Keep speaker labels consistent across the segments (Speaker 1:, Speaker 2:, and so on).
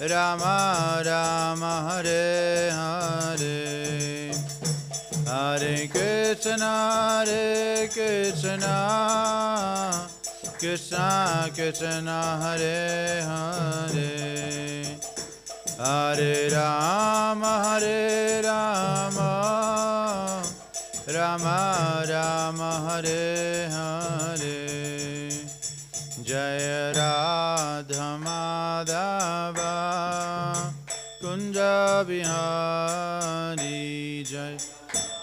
Speaker 1: Rama Rama Hare Hare Hare Krishna Krishna Krishna Hare Hare Hare Rama Rama Rama Hare Hare Jaya Radha Madhava Kunja Bihari Jai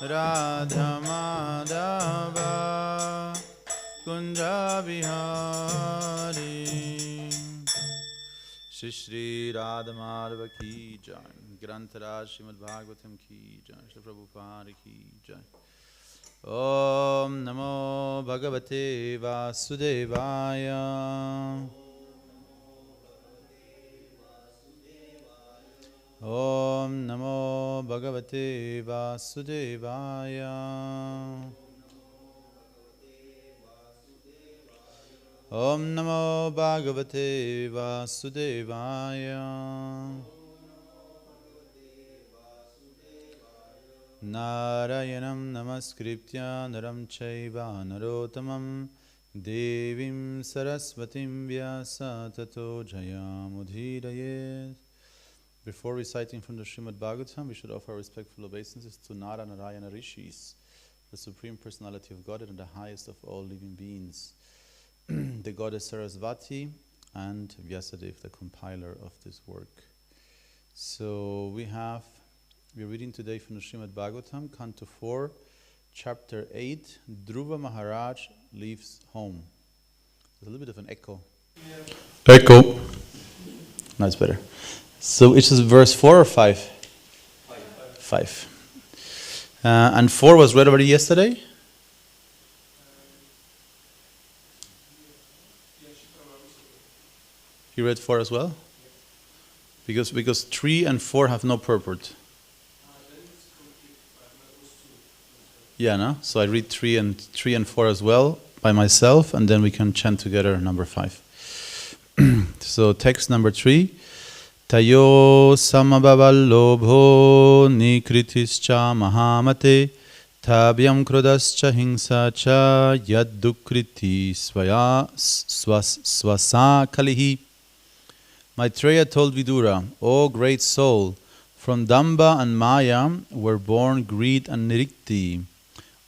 Speaker 1: Radha Madhava Kunja Bihari Shri Shri Radha Madhava Ki Jai Grantaraj Śrīmad-Bhāgavatam Ki Jai Shri Prabhupada Ki Jai Om Namo Bhagavate Vasudevaya Om Namo Bhagavate Vasudevaya Om Namo Bhagavate Vasudevaya Narayanam Namaskritya Naram Chaiva Narotamam Devim Saraswatim Vyasa Tato Jayamudhirayet. Before reciting from the Śrīmad-Bhāgavatam, we should offer respectful obeisances to Nara Narayana Rishis, the Supreme Personality of Godhead and the highest of all living beings, the goddess Sarasvati and Vyasadeva, the compiler of this work. So we're reading today from the Śrīmad-Bhāgavatam, Canto 4, Chapter 8, Dhruva Maharaj leaves home. There's a little bit of an echo. Echo. No, it's better. So it is verse 4 or 5? 5. And 4 was read already yesterday? You read 4 as well? Because 3 and 4 have no purport. Yeah, no? So I read 3 and 4 as well by myself, and then we can chant together number 5. So text number 3. Tayo samabhavalobho nikritischa mahamate tabyam krudascha hingsacha yaddukriti swasa kalihi. Maitreya told Vidura, O great soul, from Damba and Maya were born greed and nirikti,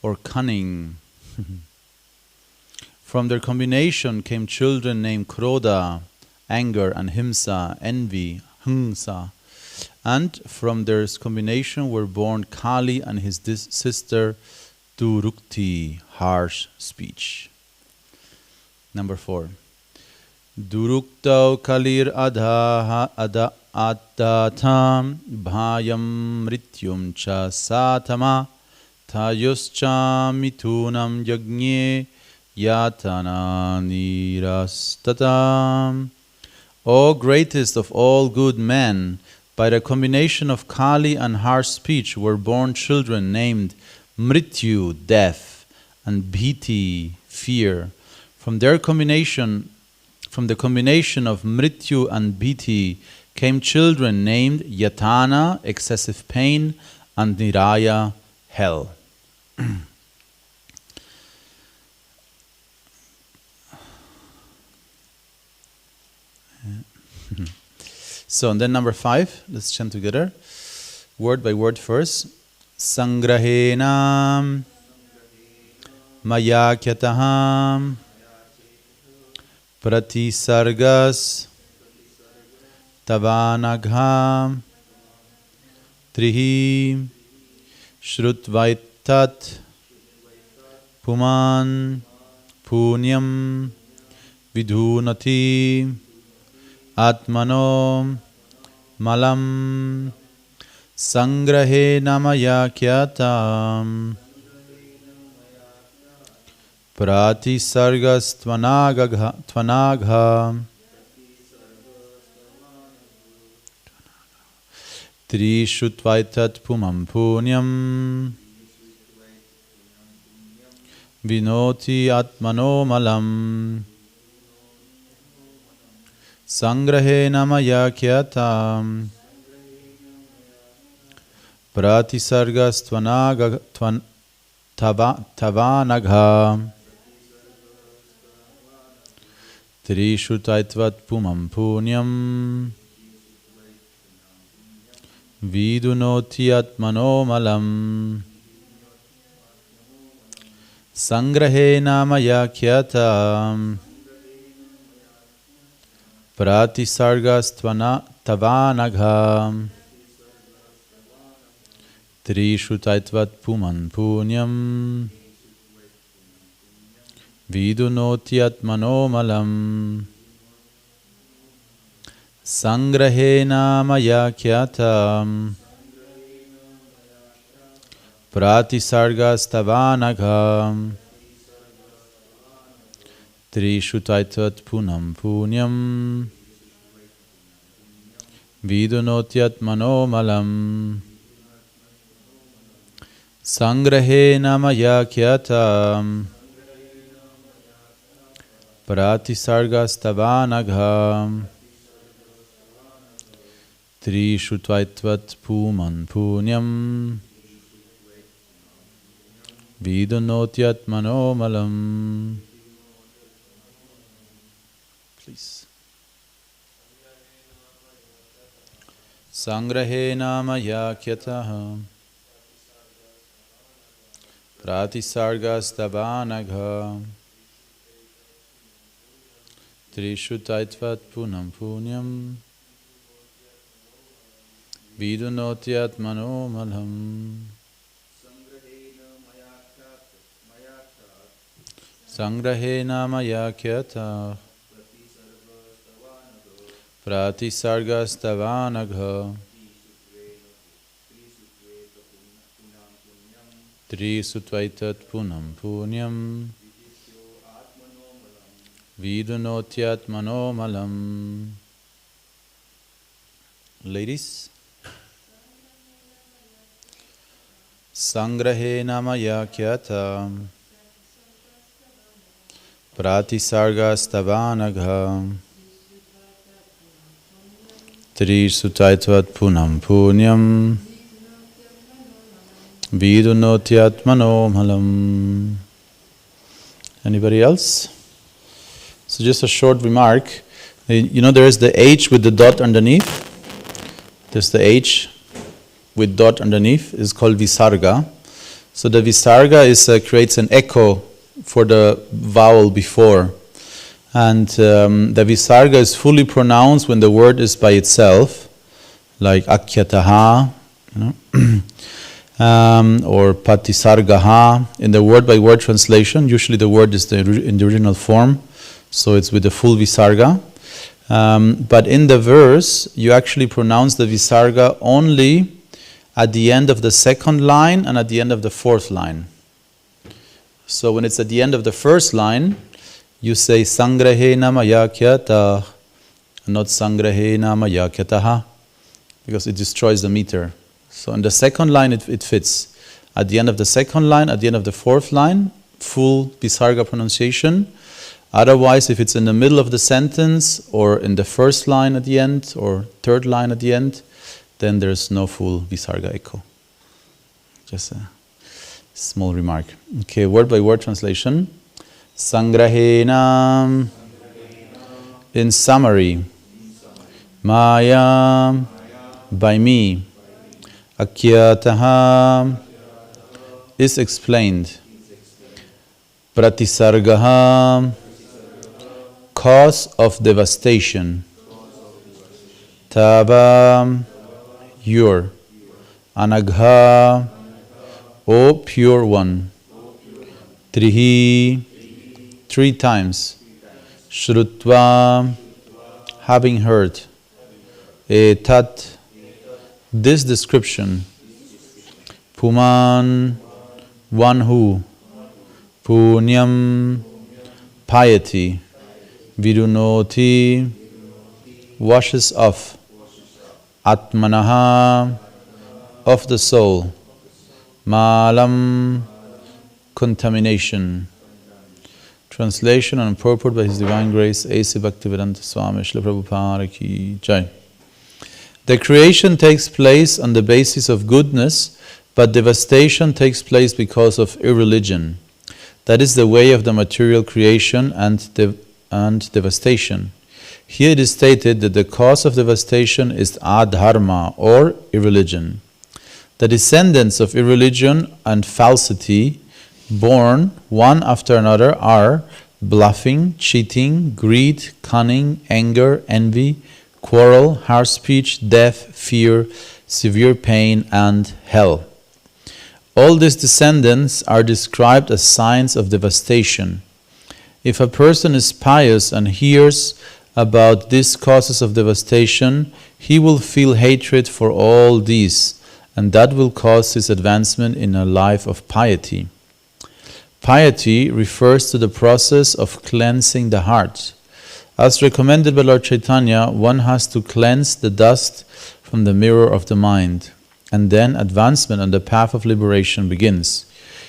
Speaker 1: or cunning. From their combination came children named Krodha, anger, and Himsa, envy, Hingsa. And from their combination were born Kali and his sister Durukti, harsh speech. Number 4. Duruktau kalir adatam bhayam mrityum cha satama tayuscha mitunam yagnye yatana nirastatam. O greatest of all good men, by the combination of Kali and harsh speech were born children named Mrityu, death, and Bhiti, fear. From the combination of Mrityu and Bhiti came children named Yatana, excessive pain, and Niraya, hell. So, and then number 5, let's chant together, word by word first. Sangrahenam maya kyataham pratisargas tavanagham trihi shrutvaitat puman punyam vidhunati Atmano malam sangrahe namaya kyatam prati sargas tvanagha trishutvaitat pumam punyam vinoti atmano malam. Sangrahena maya kyatam pratisargastvanagha Trishu taitvat pumam punyam Vidunoti atmano malam Sangrahena maya kyatam Pratisargastvanagha Trishu taitvat puman punyam Vidunoti atmano malam Sangrahena maya kyatam Pratisargastavanagha Trishu taitvat punam punyam Vidunoti atmano malam Sangrahena maya kyatam Pratisargastavanagha Trishu taitvat puman punyam Vidunoti atmano malam. Please. Sangrahena maya kyataha Pratisargastavanagha Trishu taitvat punam punyam Vidunoti atmano malam. Sangrahena maya kyata Pratisargastavanagha Trisuttvaitat punam punyam Vidunotyatmano malam. Ladies. Sangrahena maya kyata Pratisargastavanagha Trisutaitvat punam punyam Vidunotyatmano malam. Anybody else? So just a short remark. You know there is the H with the dot underneath. There's the H with dot underneath is called Visarga. So the Visarga creates an echo for the vowel before. And the Visarga is fully pronounced when the word is by itself, like Akyataha, or Patisargaha. In the word-by-word translation, usually the word is in the original form, so it's with the full Visarga. But in the verse, you actually pronounce the Visarga only at the end of the second line and at the end of the fourth line. So when it's at the end of the first line, you say Sangrahena maya kyata, not Sangrahena maya kyataha, because it destroys the meter. So in the second line, it fits. At the end of the second line, at the end of the fourth line, full Visarga pronunciation. Otherwise, if it's in the middle of the sentence, or in the first line at the end, or third line at the end, then there's no full Visarga echo. Just a small remark. Okay, word by word translation. Sangrahena. In summary, Maya, by me, Akyataha, is explained. Pratisargaha, cause of devastation. Tava, your. Anagha, O pure one. Trihi, 3 times. Shrutva, having heard. Etat, this description. Puman, one who. Punyam, piety. Vidunoti, washes off. Atmanaha, of the soul. Malam, contamination. Translation and purport by His Divine Grace, A.C. Bhaktivedanta Swami Śrīla Prabhupada Ki Jai. The creation takes place on the basis of goodness, but devastation takes place because of irreligion. That is the way of the material creation and devastation. Here it is stated that the cause of devastation is adharma, or irreligion. The descendants of irreligion and falsity, born one after another, are bluffing, cheating, greed, cunning, anger, envy, quarrel, harsh speech, death, fear, severe pain, and hell. All these descendants are described as signs of devastation. If a person is pious and hears about these causes of devastation, he will feel hatred for all these, and that will cause his advancement in a life of piety. Piety refers to the process of cleansing the heart. As recommended by Lord Chaitanya, one has to cleanse the dust from the mirror of the mind, and then advancement on the path of liberation begins.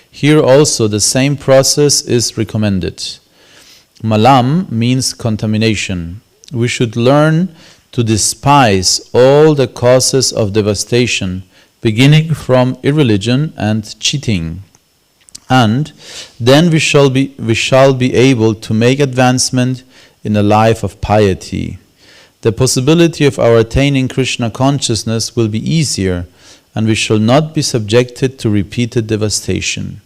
Speaker 1: Here also the same process is recommended. Malam means contamination. We should learn to despise all the causes of devastation, beginning from irreligion and cheating. And then we shall be able to make advancement in a life of piety. The possibility of our attaining Krishna consciousness will be easier, and we shall not be subjected to repeated devastation.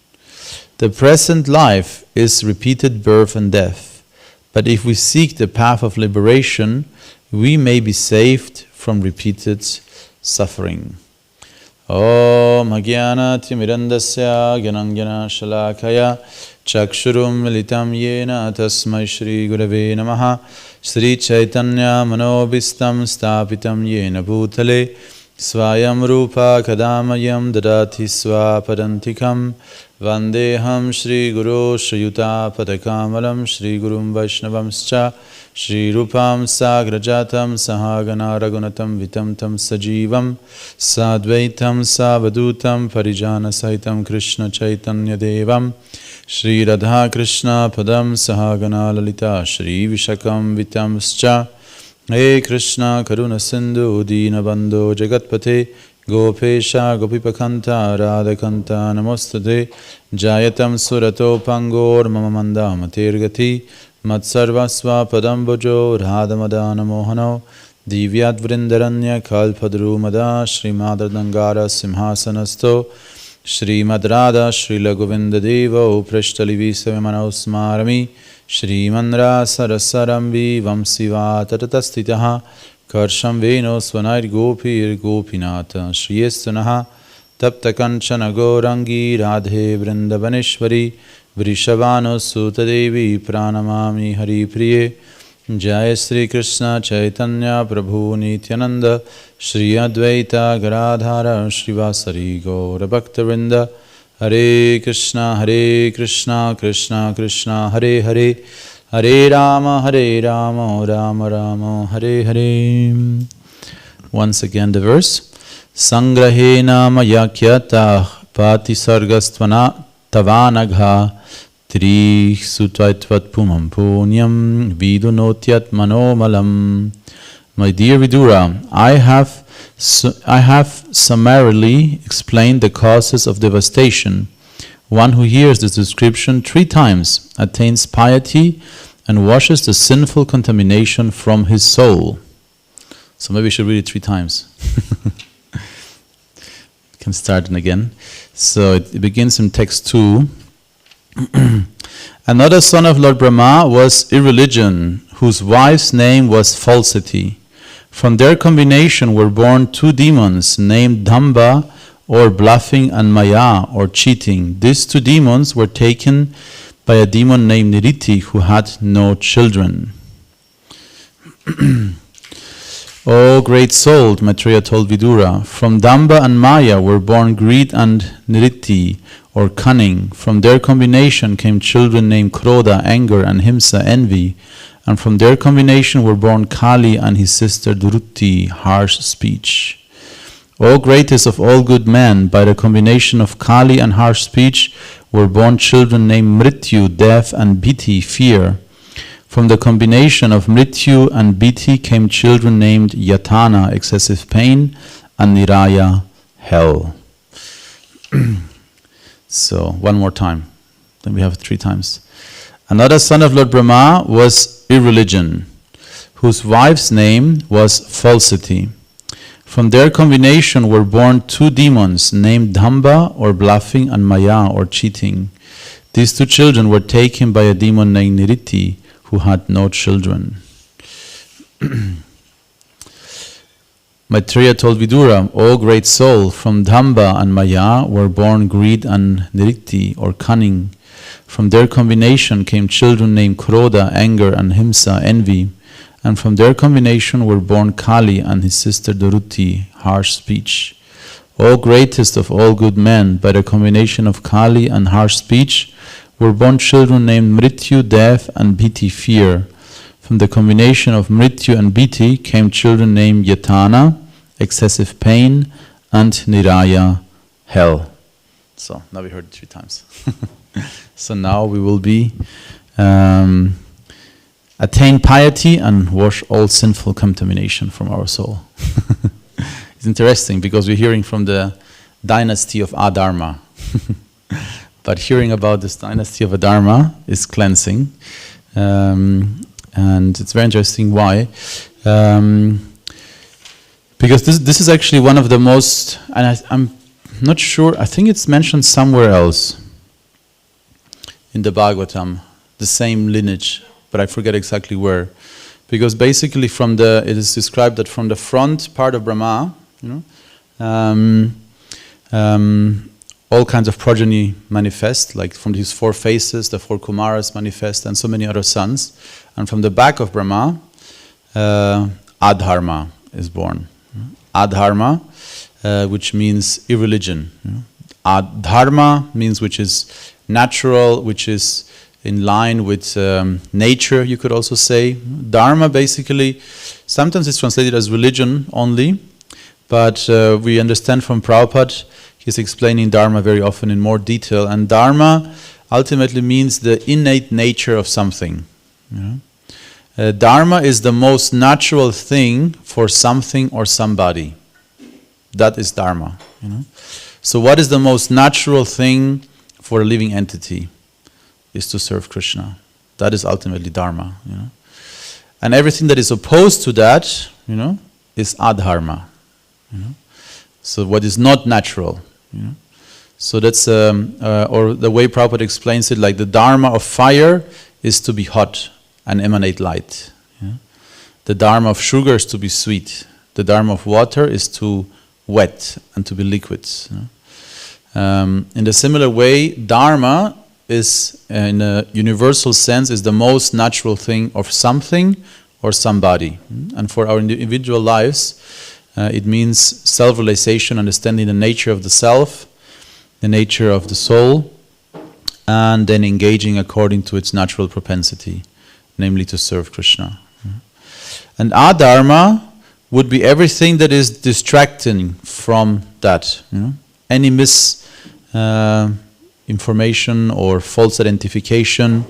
Speaker 1: The present life is repeated birth and death, but if we seek the path of liberation, we may be saved from repeated suffering. Om Agyana Timirandasya Gyanangyana Shalakaya Chakshurum Militam Yena Tasmai Shri Gurave Namaha Shri Chaitanya Manobistam Stapitam Yena Bhutale Swayam Rupa Kadamayam Dadati Swapadantikam Vandeham Shri Guru Shriyuta Padakamalam Shri Gurum Vaishnavamscha Shri Rupam Sagrajatam Sahagana Ragunatam Vitamtam Sajivam Sadvaitam Savadutam Parijana Saitam Krishna Chaitanya Devam Shri Radha Krishna Padam Sahagana Lalita Shri Vishakam Vitamscha He Krishna Karuna Sindhu Dinabandho Jagatpate Gopesha Gopipakanta Radhakanta Namostate Jayatam Surato Pangor Mamamanda Matirgati Matsarvasva Padambojo Radhamadana Mohano Divyat Vrindaranya Kalpadru Mada Srimadardangara Simhasanasto Śrīmad Radha Srila Govinda Deva Uprashtalivi Savimanausmarami Śrīman Rasarasarambi Vamsiva Tatatastitaha Karsham Veno Swanair Gopir Gopinata Shriyestanaha Tapta Kanchana Gorangi Radhe Vrindavaneshwari Vrishabhano Sutadevi Pranamami Hari Priye Jai Sri Krishna Chaitanya Prabhu Nityananda Shri Advaita Garadhara Srivasari Gaura Bhaktavinda Hare Krishna Krishna Krishna Hare Hare Hare Rama Rama Rama Hare Hare. Once again the verse. Sangrahena mayakyata pati sargastvana tavanagha tri sutaitvat pumam punyam vidunotyat manomalam. My dear Vidura, I have summarily explained the causes of devastation. One who hears this description 3 times attains piety and washes the sinful contamination from his soul. So maybe we should read it 3 times. Can start it again. So it begins in text 2. Another son of Lord Brahma was irreligion, whose wife's name was falsity. From their combination were born 2 demons named Damba, or bluffing, and Maya, or cheating. These 2 demons were taken by a demon named Niriti, who had no children. O great soul, Maitreya told Vidura, from Damba and Maya were born greed and Niriti, or cunning. From their combination came children named Krodha, anger, and Himsa, envy. And from their combination were born Kali and his sister Duruti, harsh speech. O greatest of all good men, by the combination of Kali and harsh speech were born children named Mrityu, death, and Bhiti, fear. From the combination of Mrityu and Bhiti came children named Yatana, excessive pain, and Niraya, hell. So, one more time. Then we have 3 times. Another son of Lord Brahma was irreligion, whose wife's name was falsity. From their combination were born 2 demons named Dhamba, or bluffing, and Maya, or cheating. These 2 children were taken by a demon named Niriti, who had no children. Maitreya told Vidura, O great soul, from Dhamba and Maya were born greed and Niriti, or cunning. From their combination came children named Krodha, anger, and Himsa, envy. And from their combination were born Kali and his sister Duruti, harsh speech. O greatest of all good men, by the combination of Kali and harsh speech, were born children named Mrityu, death, and Bhiti, fear. From the combination of Mrityu and Bhiti came children named Yatana, excessive pain, and Niraya, hell. So, now we heard it 3 times. So now we will be attain piety and wash all sinful contamination from our soul. It's interesting because we're hearing from the dynasty of Adharma. But hearing about this dynasty of Adharma is cleansing. And it's very interesting why. Because this is actually one of the most, and I'm not sure, I think it's mentioned somewhere else in the Bhagavatam, the same lineage, but I forget exactly where. Because basically it is described that from the front part of Brahma, all kinds of progeny manifest, like from these 4 faces, the 4 Kumaras manifest, and so many other sons. And from the back of Brahma, Adharma is born. Adharma, which means irreligion. Adharma means which is natural, which is in line with nature, you could also say. Dharma basically, sometimes it's translated as religion only, but we understand from Prabhupada, he's explaining Dharma very often in more detail, and Dharma ultimately means the innate nature of something. Dharma is the most natural thing for something or somebody. That is Dharma. So what is the most natural thing for a living entity? Is to serve Krishna. That is ultimately Dharma. And everything that is opposed to that, is Adharma. So what is not natural. So that's, or the way Prabhupada explains it, like the Dharma of fire is to be hot and emanate light. The Dharma of sugar is to be sweet. The Dharma of water is to wet and to be liquid. In a similar way, Dharma is, in a universal sense, is the most natural thing of something or somebody. And for our individual lives, it means self-realization, understanding the nature of the self, the nature of the soul, and then engaging according to its natural propensity, namely to serve Krishna. And Adharma would be everything that is distracting from that. Any misinformation or false identification,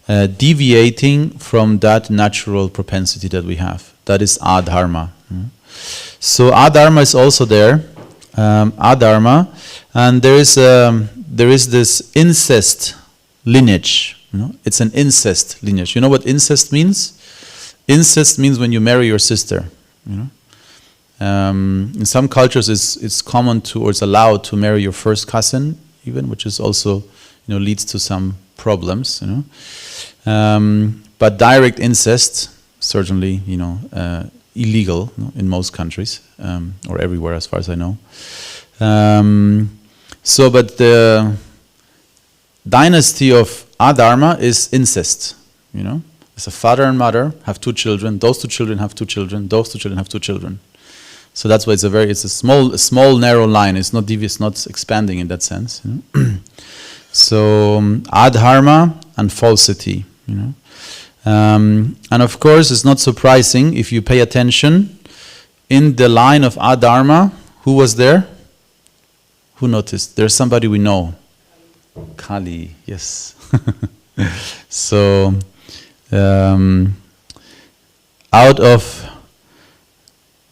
Speaker 1: deviating from that natural propensity that we have. That is Adharma. So Adharma is also there. Adharma, and there is this incest lineage. It's an incest lineage. You know what incest means? Incest means when you marry your sister. In some cultures, it's common to, or it's allowed to marry your first cousin, even, which is also, leads to some problems. But direct incest, certainly, illegal in most countries, or everywhere, as far as I know. But the dynasty of Adharma is incest. It's a father and mother have 2 children. Those 2 children have 2 children. Those 2 children have 2 children. So that's why it's a small narrow line. It's not devious, not expanding in that sense. So Adharma and falsity. And of course, it's not surprising if you pay attention. In the line of Adharma, Who was there? Who noticed? There's somebody we know. Kali, yes. So, out of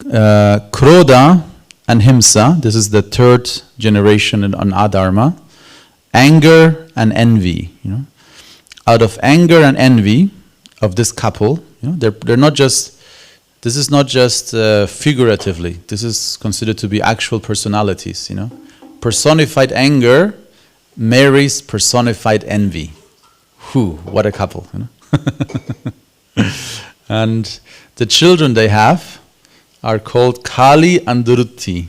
Speaker 1: Krodha and Himsa, this is the third generation on Adharma, anger and envy. Out of anger and envy of this couple, they're not just. This is not just figuratively. This is considered to be actual personalities. Personified anger marries personified envy. What a couple. And the children they have are called Kali and Duruti.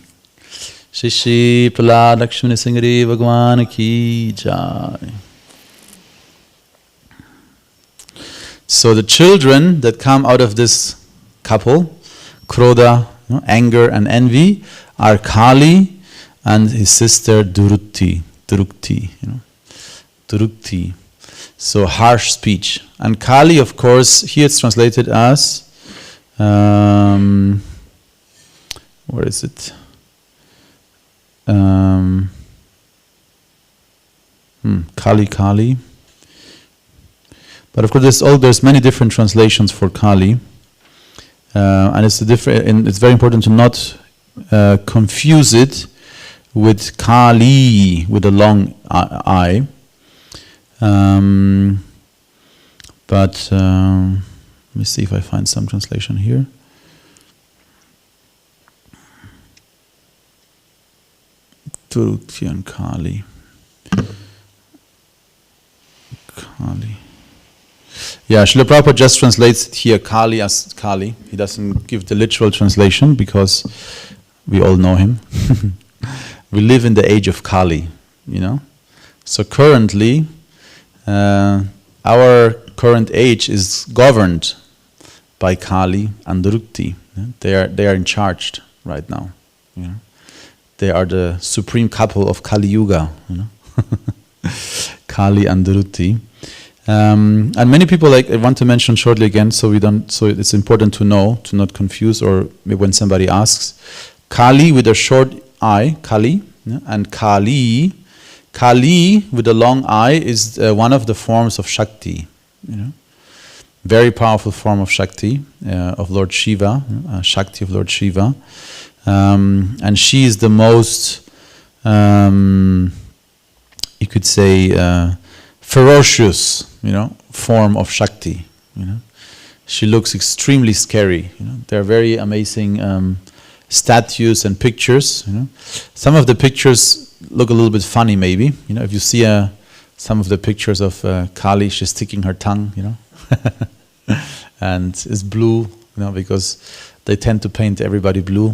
Speaker 1: Shishi Prahlad Lakshmana Singari Bhagwan Ki Jai. So the children that come out of this couple, Krodha, anger and envy, are Kali and his sister Durukti. So harsh speech. And Kali, of course, here it's translated as, where is it? Kali. But of course, there's many different translations for Kali. And it's very important to not confuse it with Kali, with a long I. But let me see if I find some translation here. Durukti and Kali. Yeah, Srila Prabhupada just translates it here, Kali as Kali. He doesn't give the literal translation because we all know him. We live in the age of Kali, So currently, our current age is governed by Kali and Durukti. They are in charge right now. They are the supreme couple of Kali Yuga. Kali and Durukti. And many people I want to mention shortly again, so it's important to know, to not confuse, or when somebody asks, Kali with a short I, Kali, and Kali with a long I is one of the forms of Shakti, very powerful form of Shakti of Lord Shiva, Shakti of Lord Shiva, and she is the most, you could say, ferocious, form of Shakti. She looks extremely scary. There are very amazing statues and pictures. Some of the pictures look a little bit funny, maybe. If you see some of the pictures of Kali, she's sticking her tongue, and it's blue, because they tend to paint everybody blue.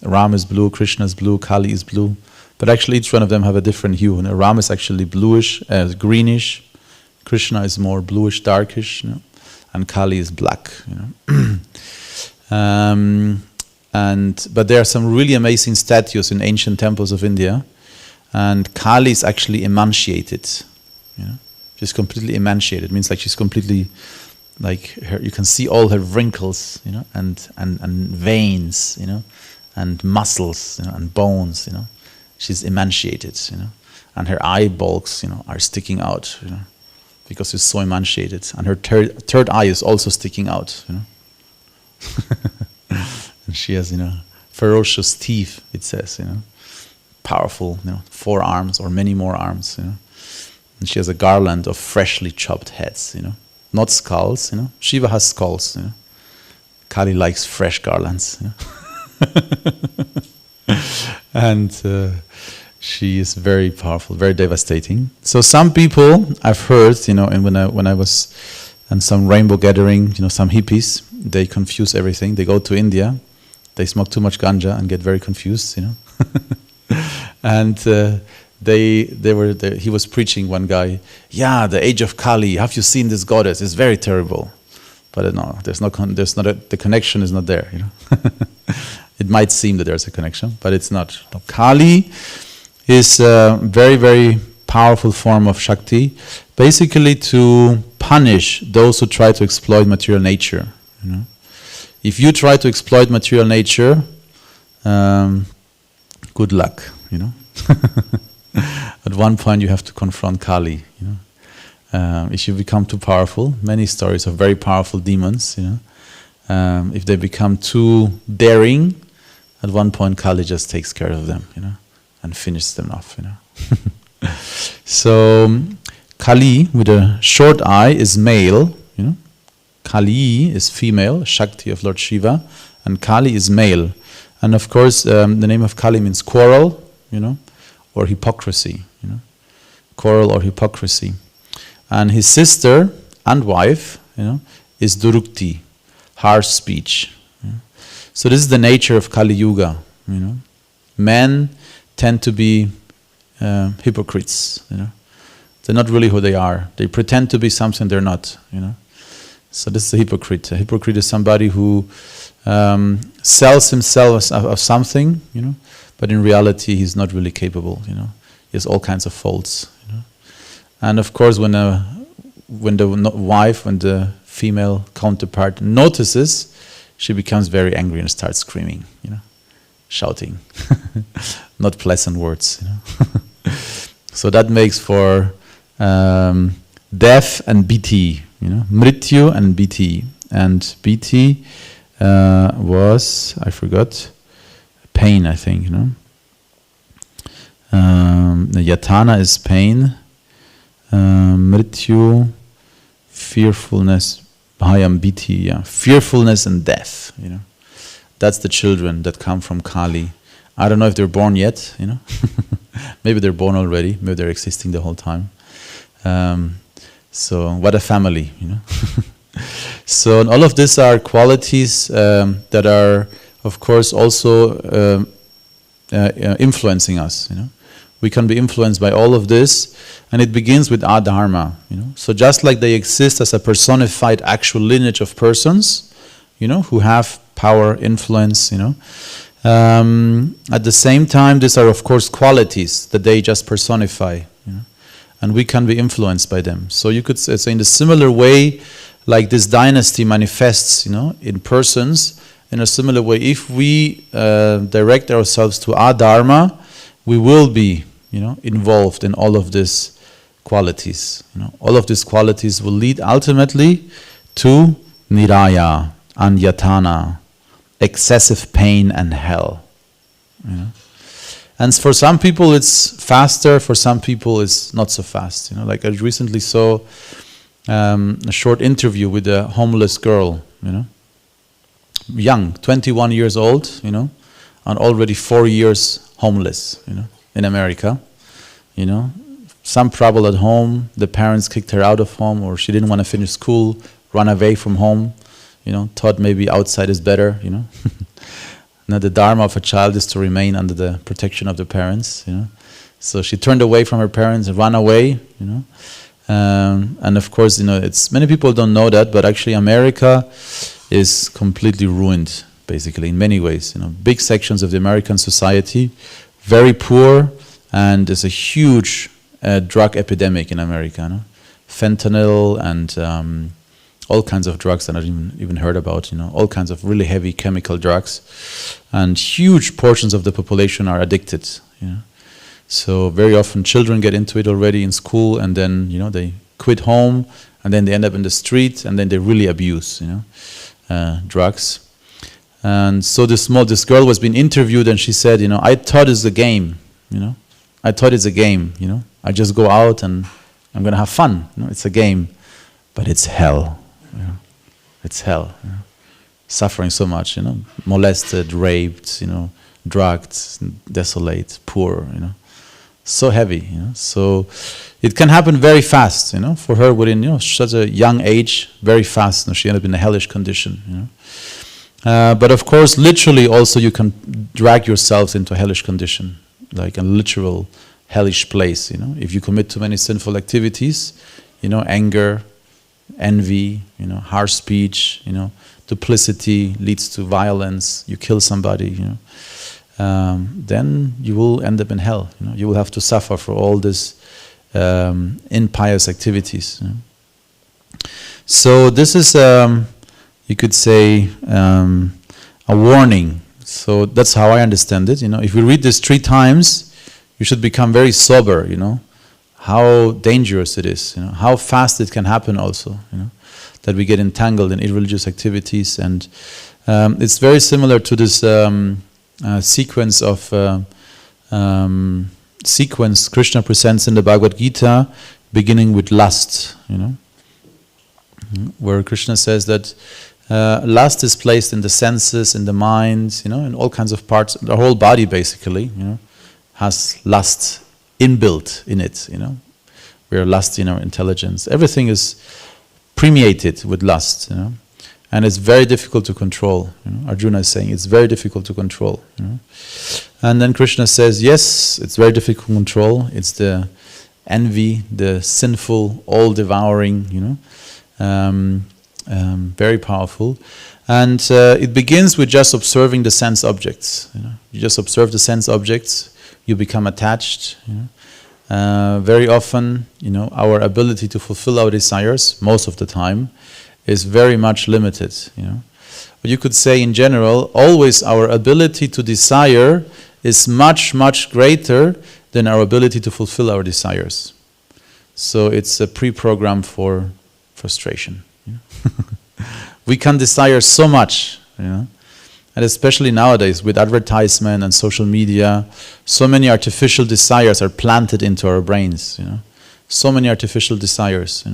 Speaker 1: Ram is blue, Krishna is blue, Kali is blue. But actually each one of them have a different hue. Ram is actually bluish, greenish. Krishna is more bluish, darkish, and Kali is black. But there are some really amazing statues in ancient temples of India, and Kali is actually emaciated. She's completely emaciated. It means like she's completely, you can see all her wrinkles, and veins, and muscles, and bones, She's emaciated, and her eyeballs, are sticking out, because she's so emaciated, and her third eye is also sticking out, and she has, ferocious teeth. It says, powerful, 4 arms or many more arms, and she has a garland of freshly chopped heads, not skulls. Shiva has skulls. Kali likes fresh garlands. And she is very powerful, very devastating. So some people I've heard, and when I was in some rainbow gathering, some hippies, they confuse everything. They go to India, they smoke too much ganja and get very confused, And he was preaching, one guy, the age of Kali. Have you seen this goddess? It's very terrible. But no, the connection is not there. It might seem that there's a connection, but it's not. Kali is a very, very powerful form of Shakti, basically to punish those who try to exploit material nature. If you try to exploit material nature, good luck, you know. At one point you have to confront Kali, you know. If you become too powerful, many stories of very powerful demons, you know. If they become too daring, at one point Kali just takes care of them, you know, and finishes them off, you know. So Kali with a short I is male, you know. Kali is female, Shakti of Lord Shiva, and Kali is male. And of course, the name of Kali means quarrel, you know, or hypocrisy, you know, quarrel or hypocrisy. And his sister and wife, you know, is Durukti, harsh speech. You know. So this is the nature of Kali Yuga, you know. Men tend to be hypocrites, you know. They're not really who they are. They pretend to be something they're not, you know. So this is a hypocrite. A hypocrite is somebody who sells himself of something, you know, but in reality he's not really capable, you know. He has all kinds of faults, you know. And of course when the wife, when the female counterpart notices, she becomes very angry and starts screaming, you know, shouting. Not pleasant words, you know. So that makes for death and biti, you know, mrityu and biti. And biti was, I forgot, pain, I think, you know. The yatana is pain, mrityu, fearfulness, bhayam biti, yeah, fearfulness and death, you know. That's the children that come from Kali. I don't know if they're born yet, you know. Maybe they're born already, maybe they're existing the whole time. So what a family, you know. So and all of these are qualities that are, of course, also influencing us, you know. We can be influenced by all of this, and it begins with adharma, you know. So just like they exist as a personified actual lineage of persons, you know, who have power, influence, you know. At the same time, these are of course qualities that they just personify, you know, and we can be influenced by them. So you could say in a similar way, like this dynasty manifests, you know, in persons, in a similar way, if we direct ourselves to adharma, we will be, you know, involved in all of these qualities. You know, all of these qualities will lead ultimately to niraya and yatana, excessive pain and hell. You know? And for some people it's faster, for some people it's not so fast. You know, like I recently saw a short interview with a homeless girl, you know, young, 21 years old, you know, and already 4 years homeless, you know, in America, you know. Some trouble at home, the parents kicked her out of home, or she didn't want to finish school, run away from home, you know, thought maybe outside is better, you know. Now the dharma of a child is to remain under the protection of the parents, you know. So she turned away from her parents and ran away, you know. And of course, you know, it's many people don't know that, but actually America is completely ruined, basically, in many ways. You know, big sections of the American society, very poor, and there's a huge drug epidemic in America. No? Fentanyl and all kinds of drugs that I didn't even heard about. You know, all kinds of really heavy chemical drugs, and huge portions of the population are addicted. You know, so very often children get into it already in school, and then you know they quit home, and then they end up in the street, and then they really abuse. You know, drugs. And so this girl was being interviewed, and she said, you know, I thought it's a game. You know, I thought it's a game. You know, I just go out and I'm gonna have fun. You know, it's a game, but it's hell. You know, it's hell. You know. Suffering so much. You know, molested, raped. You know, drugged, desolate, poor. You know, so heavy. You know, so it can happen very fast. You know, for her within such a young age, very fast. You know, she ended up in a hellish condition. You know. But of course, literally also you can drag yourselves into a hellish condition, like a literal hellish place, you know. If you commit too many sinful activities, you know, anger, envy, you know, harsh speech, you know, duplicity leads to violence, you kill somebody, you know, then you will end up in hell, you know. You will have to suffer for all this impious activities. You know. So this is you could say a warning. So that's how I understand it. If we read this 3 times, you should become very sober. How dangerous it is. How fast it can happen. Also, that we get entangled in irreligious activities, and it's very similar to this sequence Krishna presents in the Bhagavad Gita, beginning with lust. Where Krishna says that lust is placed in the senses, in the mind, in all kinds of parts. The whole body basically, has lust inbuilt in it. We are lust in our intelligence. Everything is permeated with lust, and it's very difficult to control. Arjuna is saying it's very difficult to control. And then Krishna says, yes, it's very difficult to control. It's the envy, the sinful, all-devouring, very powerful. And it begins with just observing the sense objects. You just observe the sense objects, you become attached. Very often, our ability to fulfill our desires, most of the time, is very much limited. But you could say in general, always our ability to desire is much, much greater than our ability to fulfill our desires. So it's a pre-program for frustration. We can desire so much, and especially nowadays with advertisement and social media, so many artificial desires are planted into our brains. So many artificial desires,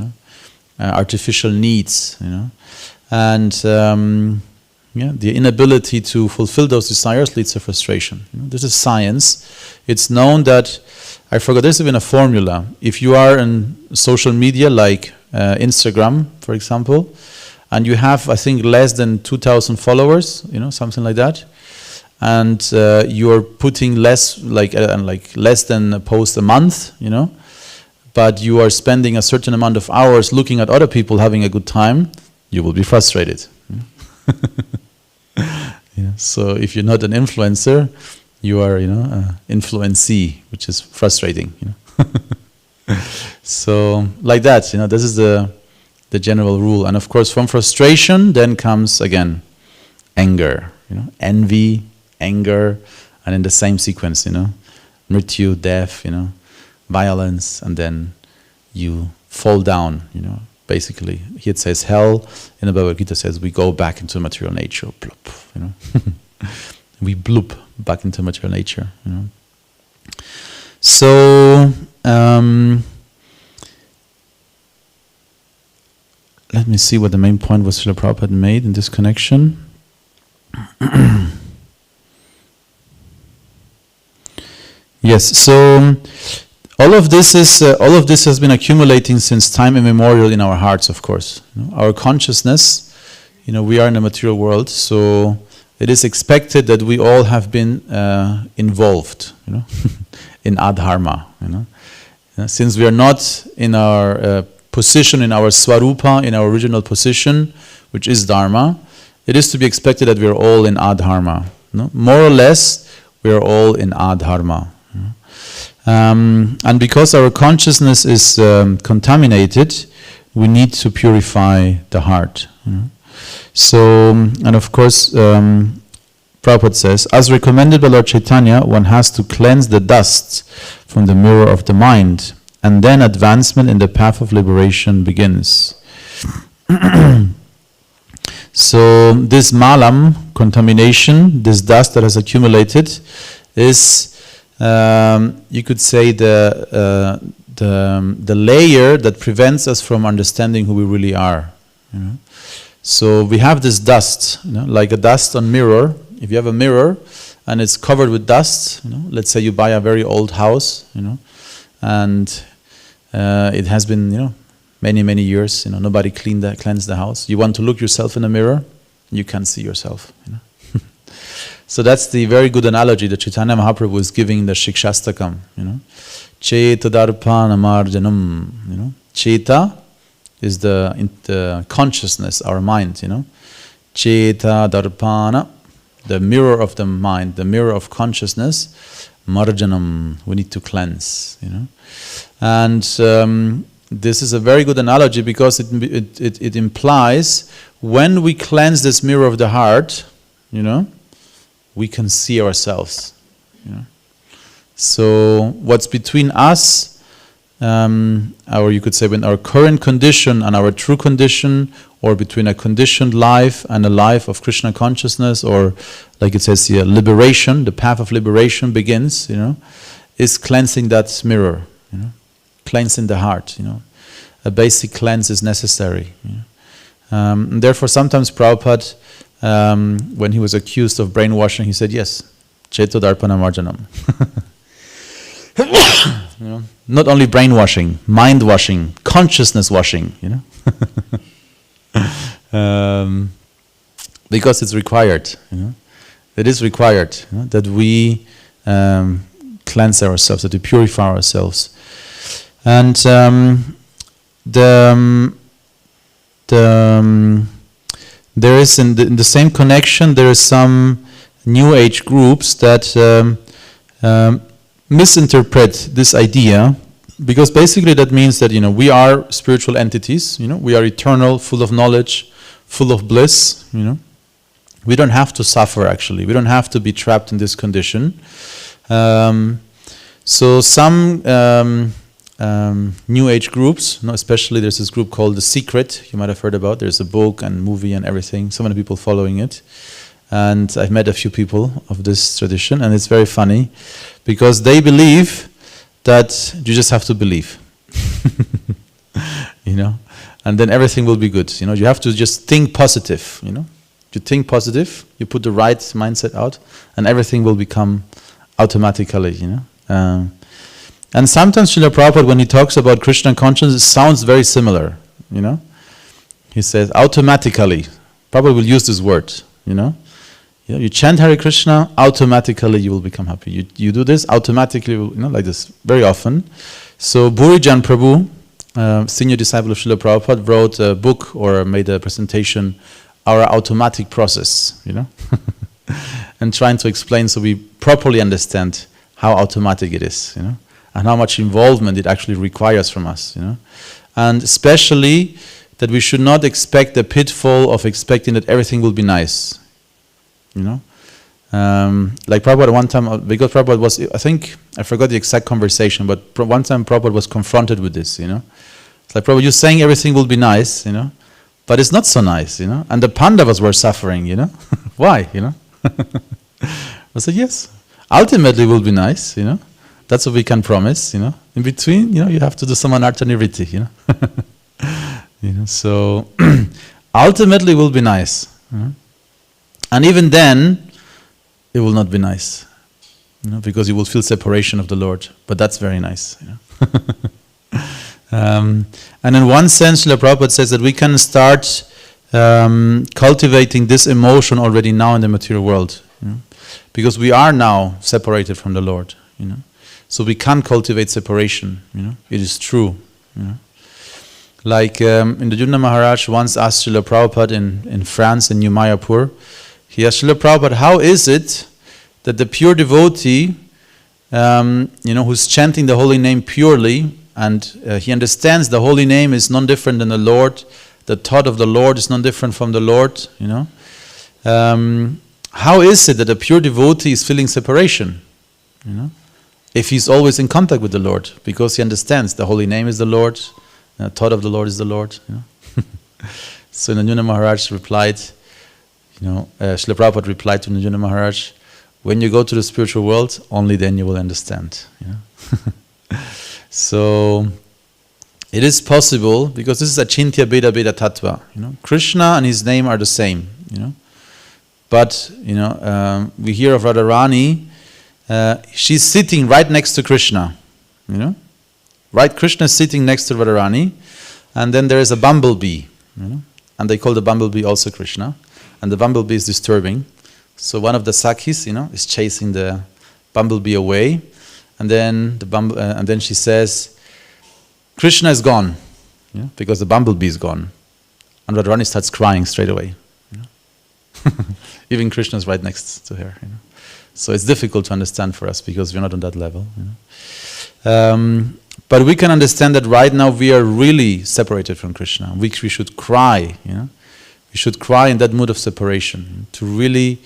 Speaker 1: artificial needs, and the inability to fulfill those desires leads to frustration. This is science. It's known that, I forgot, there's even a formula. If you are in social media like Instagram, for example, and you have, I think, less than 2,000 followers, something like that, and you're putting less, less than a post a month, but you are spending a certain amount of hours looking at other people having a good time, you will be frustrated. So if you're not an influencer, you are, influencee, which is frustrating. So like that, this is the general rule. And of course, from frustration, then comes again anger, envy, anger, and in the same sequence, mrityu, death, violence, and then you fall down, Basically, here it says hell. In the Bhagavad Gita says we go back into material nature, bloop, we bloop back into material nature, So, let me see what the main point was Srila Prabhupada made in this connection. Yes, so all of this has been accumulating since time immemorial in our hearts, of course. Our consciousness, we are in a material world, so it is expected that we all have been involved, in adharma. Since we are not in our position, in our swarupa, in our original position, which is dharma, it is to be expected that we are all in adharma. More or less, we are all in adharma. And because our consciousness is contaminated, we need to purify the heart. So, and of course, Prabhupada says, as recommended by Lord Chaitanya, one has to cleanse the dust from the mirror of the mind, and then advancement in the path of liberation begins. So this malam, contamination, this dust that has accumulated, is you could say the layer that prevents us from understanding who we really are. So we have this dust, like a dust on mirror. If you have a mirror and it's covered with dust, let's say you buy a very old house, and it has been, many years, nobody cleansed the house. You want to look yourself in the mirror, you can't see yourself. So that's the very good analogy that Chaitanya Mahaprabhu is giving in the Shikshastakam. Cheta darpana marjanam. Cheta is the consciousness, our mind. Cheta darpana, the mirror of the mind, the mirror of consciousness. Marjanam, we need to cleanse. And this is a very good analogy because it implies when we cleanse this mirror of the heart, we can see ourselves. So what's between us, or you could say when our current condition and our true condition, or between a conditioned life and a life of Krishna consciousness, or like it says here, liberation, the path of liberation begins, is cleansing that mirror, cleansing the heart, A basic cleanse is necessary. And therefore sometimes Prabhupada, when he was accused of brainwashing, he said, yes, Chetodarpana Marjanam. Not only brainwashing, mind washing, consciousness washing, because it's required. It is required that we cleanse ourselves, that we purify ourselves. And there is in the same connection, there is some New Age groups that misinterpret this idea, because basically that means that we are spiritual entities, we are eternal, full of knowledge, full of bliss, we don't have to suffer actually, we don't have to be trapped in this condition. So some New Age groups, especially there's this group called The Secret, you might have heard about, there's a book and movie and everything, so many people following it. And I've met a few people of this tradition, and it's very funny because they believe that you just have to believe, and then everything will be good. You have to just think positive. You think positive, you put the right mindset out, and everything will become automatically. And sometimes Srila Prabhupada, when he talks about Krishna consciousness, it sounds very similar. He says automatically. Prabhupada will use this word. You chant Hare Krishna, automatically you will become happy. You do this, automatically, like this, very often. So Burijan Prabhu, senior disciple of Srila Prabhupada, wrote a book or made a presentation, Our Automatic Process, and trying to explain so we properly understand how automatic it is, and how much involvement it actually requires from us, and especially that we should not expect the pitfall of expecting that everything will be nice. Like Prabhupada one time, because Prabhupada was, I think, I forgot the exact conversation, but one time Prabhupada was confronted with this, It's like, Prabhupada, you're saying everything will be nice, but it's not so nice, and the Pandavas were suffering, Why, I said, yes, ultimately it will be nice, That's what we can promise, In between, you have to do some anartha nivritti, So, ultimately it will be nice, And even then, it will not be nice, because you will feel separation of the Lord. But that's very nice. And in one sense, Srila Prabhupada says that we can start cultivating this emotion already now in the material world, because we are now separated from the Lord. So we can cultivate separation. It is true. Like Indra Maharaj once asked Srila Prabhupada in France, in New Mayapur. He asked Srila Prabhupada, how is it that the pure devotee, who's chanting the holy name purely, and he understands the holy name is none different than the Lord, the thought of the Lord is none different from the Lord, how is it that a pure devotee is feeling separation, if he's always in contact with the Lord, because he understands the holy name is the Lord, the thought of the Lord is the Lord. So Nanjuna Maharaj replied, Srila Prabhupada replied to Nanjuna Maharaj, when you go to the spiritual world, only then you will understand. So it is possible, because this is Achintya Beda Beda Tattva. Krishna and his name are the same. But we hear of Radharani, she's sitting right next to Krishna. Right, Krishna is sitting next to Radharani, and then there is a bumblebee, and they call the bumblebee also Krishna, and the bumblebee is disturbing. So one of the Sakhis, is chasing the bumblebee away, and then and then she says, Krishna is gone, because the bumblebee is gone, and Radharani starts crying straight away. Even Krishna is right next to her. So it's difficult to understand for us because we're not on that level. But we can understand that right now we are really separated from Krishna. We should cry. We should cry in that mood of separation to really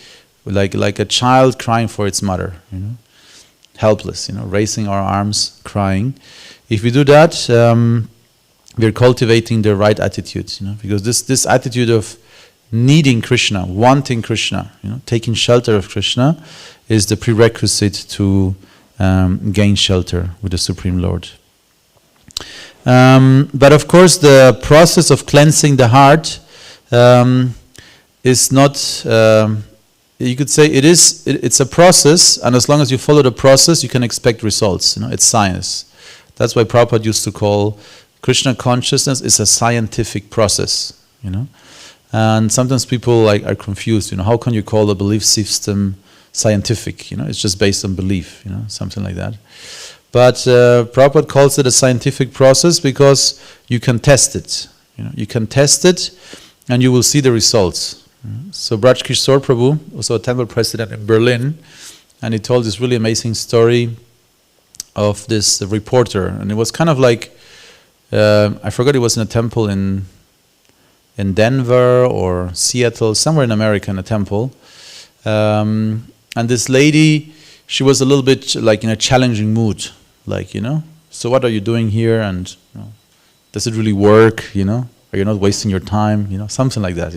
Speaker 1: like a child crying for its mother, helpless, raising our arms, crying. If we do that, we're cultivating the right attitude, because this attitude of needing Krishna, wanting Krishna, taking shelter of Krishna, is the prerequisite to gain shelter with the Supreme Lord. But of course, the process of cleansing the heart is not. You could say it's a process, and as long as you follow the process, you can expect results. It's science. That's why Prabhupada used to call Krishna consciousness is a scientific process. And sometimes people are confused. How can you call a belief system scientific? It's just based on belief. Something like that. But Prabhupada calls it a scientific process because you can test it. You can test it, and you will see the results. So Braj Kishore Prabhu, also a temple president in Berlin, and he told this really amazing story of this reporter, and it was kind of like I forgot, it was in a temple in Denver or Seattle, somewhere in America, in a temple, and this lady, she was a little bit like in a challenging mood, so what are you doing here, and does it really work, are you not wasting your time, something like that,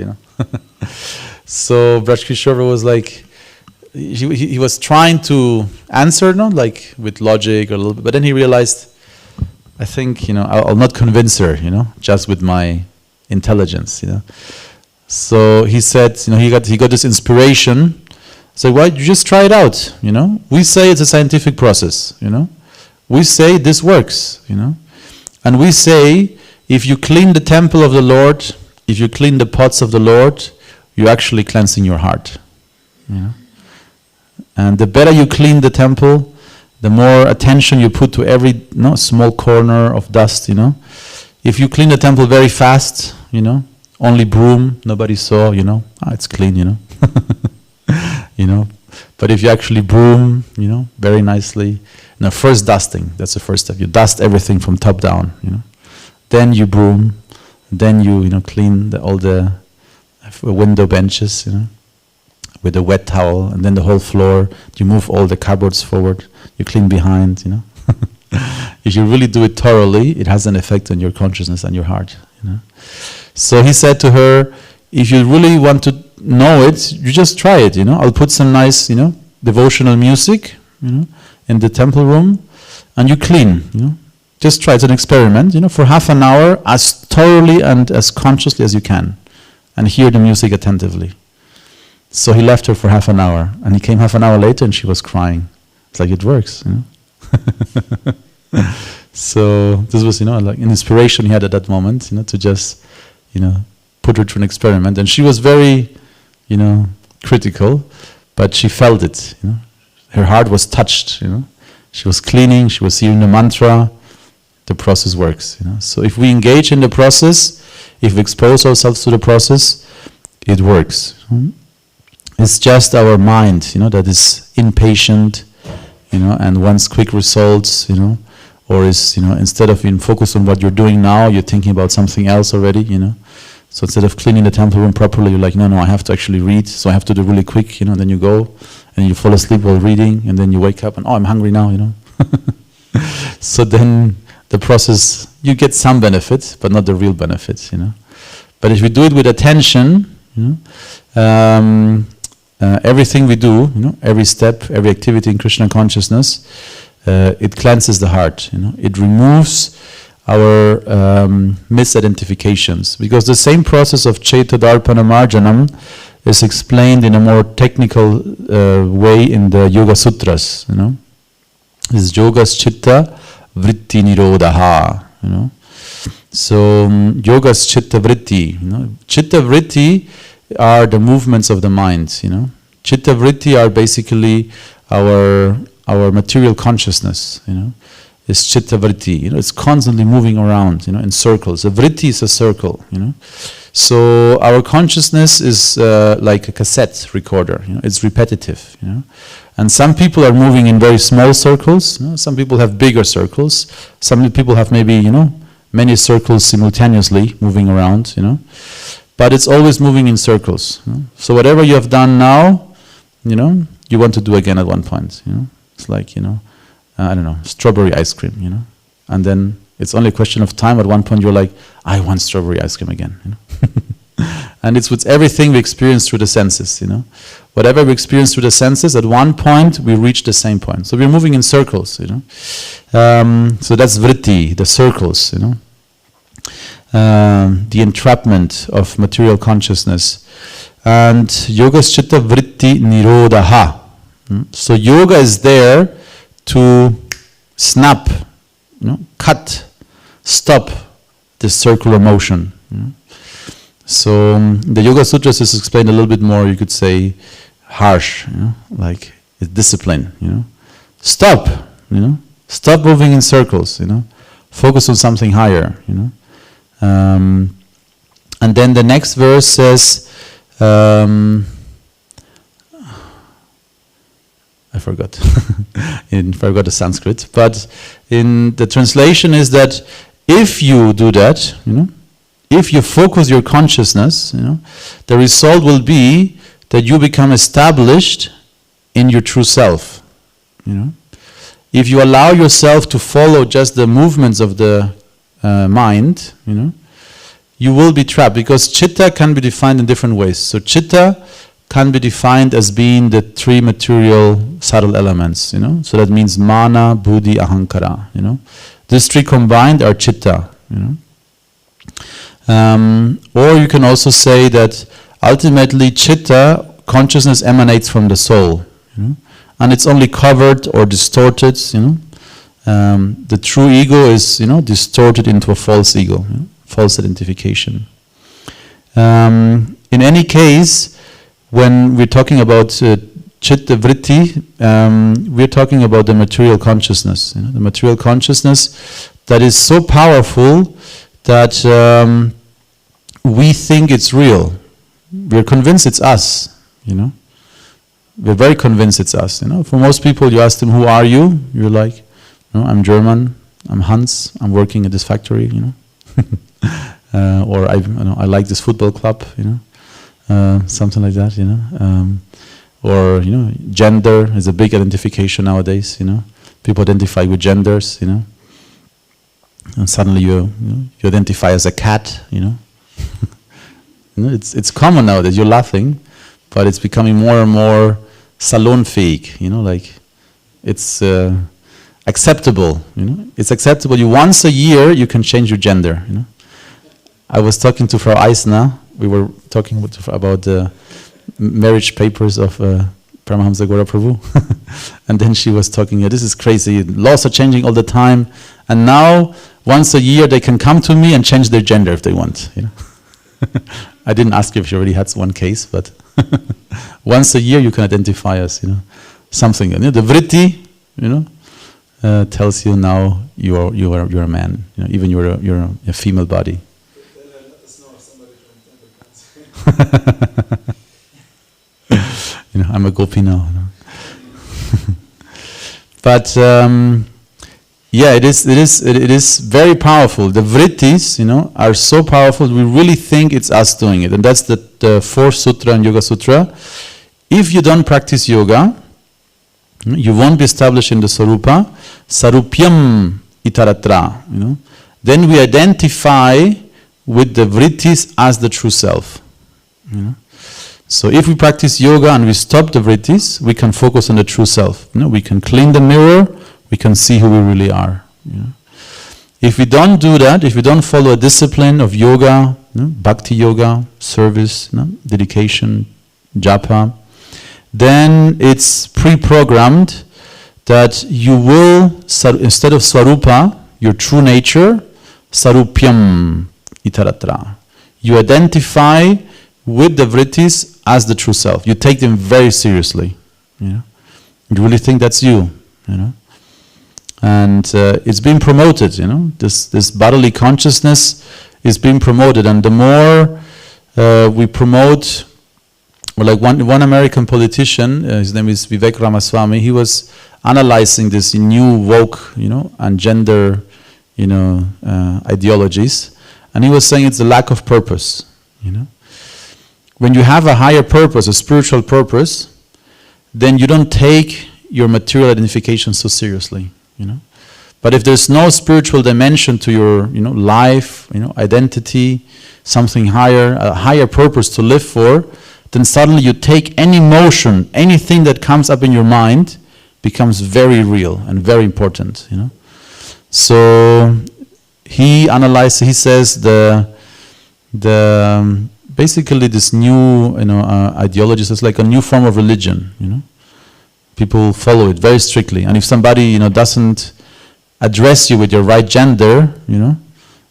Speaker 1: So Braj Kishore was like, he was trying to answer, with logic or a little bit, but then he realized, I think, I'll not convince her, just with my intelligence, So he said, he got this inspiration. So why don't you just try it out, We say it's a scientific process, We say this works, And we say, if you clean the temple of the Lord, if you clean the pots of the Lord, you're actually cleansing your heart. And the better you clean the temple, the more attention you put to every small corner of dust, If you clean the temple very fast, only broom, nobody saw, it's clean, But if you actually broom, very nicely, first dusting, that's the first step. You dust everything from top down, Then you broom, then you, clean all the window benches, with a wet towel, and then the whole floor. You move all the cupboards forward. You clean behind, If you really do it thoroughly, it has an effect on your consciousness and your heart, So he said to her, if you really want to know it, you just try it, I'll put some nice, devotional music, in the temple room, and you clean, Just try, it's an experiment, for half an hour, as thoroughly and as consciously as you can, and hear the music attentively. So he left her for half an hour, and he came half an hour later, and she was crying. It's like, it works, So this was, like an inspiration he had at that moment, to just, put her through an experiment. And she was very, critical, but she felt it, Her heart was touched, She was cleaning, she was hearing the mantra. The process works, So if we engage in the process, if we expose ourselves to the process, it works. It's just our mind, that is impatient, and wants quick results, or is, instead of being focused on what you're doing now, you're thinking about something else already, So instead of cleaning the temple room properly, you're like, no, I have to actually read, so I have to do really quick, and then you go, and you fall asleep while reading, and then you wake up and, I'm hungry now, So then the process, you get some benefits, but not the real benefits, But if we do it with attention, everything we do, every step, every activity in Krishna consciousness, it cleanses the heart, It removes our misidentifications, because the same process of Chaitadarpana Marjanam is explained in a more technical way in the Yoga Sutras, This is Yogas Chitta Vritti Nirodha, So Yogas Chitta Vritti, Chitta Vritti are the movements of the mind, Chitta Vritti are basically our material consciousness, It's Chitta Vritti, it's constantly moving around, in circles. A Vritti is a circle, So our consciousness is like a cassette recorder, it's repetitive, And some people are moving in very small circles, some people have bigger circles, some people have maybe, many circles simultaneously moving around, But it's always moving in circles. So whatever you have done now, you want to do again at one point. It's like, I don't know, strawberry ice cream, and then it's only a question of time. At one point you're like, I want strawberry ice cream again. And it's with everything we experience through the senses. Whatever we experience through the senses, at one point we reach the same point. So we're moving in circles. So that's vritti, the circles. The entrapment of material consciousness. And yoga's chitta vritti nirodha. So yoga is there to snap, cut, stop this circular motion. So the Yoga Sutras is explained a little bit more, you could say, harsh, like it's discipline, Stop, stop moving in circles, Focus on something higher, And then the next verse says, I forgot. I forgot the Sanskrit. But in the translation is that if you do that, if you focus your consciousness, the result will be that you become established in your true self. If you allow yourself to follow just the movements of the mind, you will be trapped, because chitta can be defined in different ways. So chitta can be defined as being the three material subtle elements, So that means mana, buddhi, ahankara, These three combined are chitta, Or you can also say that ultimately chitta, consciousness, emanates from the soul, and it's only covered or distorted, the true ego is, distorted into a false ego, false identification. In any case, when we're talking about chitta vritti, we're talking about the material consciousness, the material consciousness that is so powerful that we think it's real. We're convinced it's us, We're very convinced it's us, For most people, you ask them, who are you? You're like, I'm German, I'm Hans, I'm working at this factory, or I like this football club, something like that, or gender is a big identification nowadays, People identify with genders, and suddenly you identify as a cat, It's common now that you're laughing, but it's becoming more and more salonfähig, like it's acceptable, It's acceptable. Once a year you can change your gender, I was talking to Frau Eisner. We were talking about the marriage papers of Paramahamsa Gaura Prabhu, and then she was talking. This is crazy. Laws are changing all the time, and now once a year they can come to me and change their gender if they want. I didn't ask you if she already had one case, but once a year you can identify as, something. The vritti, tells you now you're a man. Even you're a female body. I'm a gopi now. But it is very powerful. The vrittis, are so powerful. We really think it's us doing it, and that's the fourth sutra in Yoga Sutra. If you don't practice yoga, you won't be established in the sarupa. Sarupyam itaratra. Then we identify with the vrittis as the true self. So if we practice yoga and we stop the vrittis, we can focus on the true self. We can clean the mirror, we can see who we really are. If we don't do that, if we don't follow a discipline of yoga, bhakti yoga, service, dedication, japa, then it's pre-programmed that you will, instead of swarupa, your true nature, sarupyam itaratra. You identify with the vrittis as the true self. You take them very seriously. You really think that's you. And it's being promoted. This bodily consciousness is being promoted, and the more we promote, like one American politician, his name is Vivek Ramaswamy. He was analyzing this new woke, and gender, ideologies, and he was saying it's the lack of purpose. When you have a higher purpose, a spiritual purpose, then you don't take your material identification so seriously, you know. But if there's no spiritual dimension to your, you know, life, you know, identity, something higher, a higher purpose to live for, then suddenly you take any motion, anything that comes up in your mind becomes very real and very important, you know. So he analyzes, he says basically this new, you know, ideology is like a new form of religion, you know. People follow it very strictly, and if somebody, you know, doesn't address you with your right gender, you know,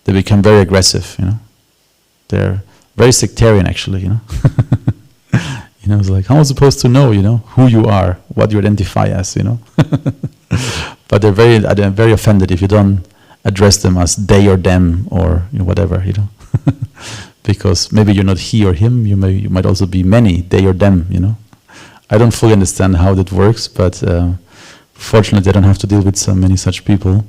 Speaker 1: they become very aggressive, you know. They're very sectarian, actually, you know. You know, it's like, how am I supposed to know, you know, who you are, what you identify as, you know? But they're very offended if you don't address them as they or them or, you know, whatever, you know. Because maybe you're not he or him, you might also be many, they or them, you know. I don't fully understand how that works, but fortunately I don't have to deal with so many such people.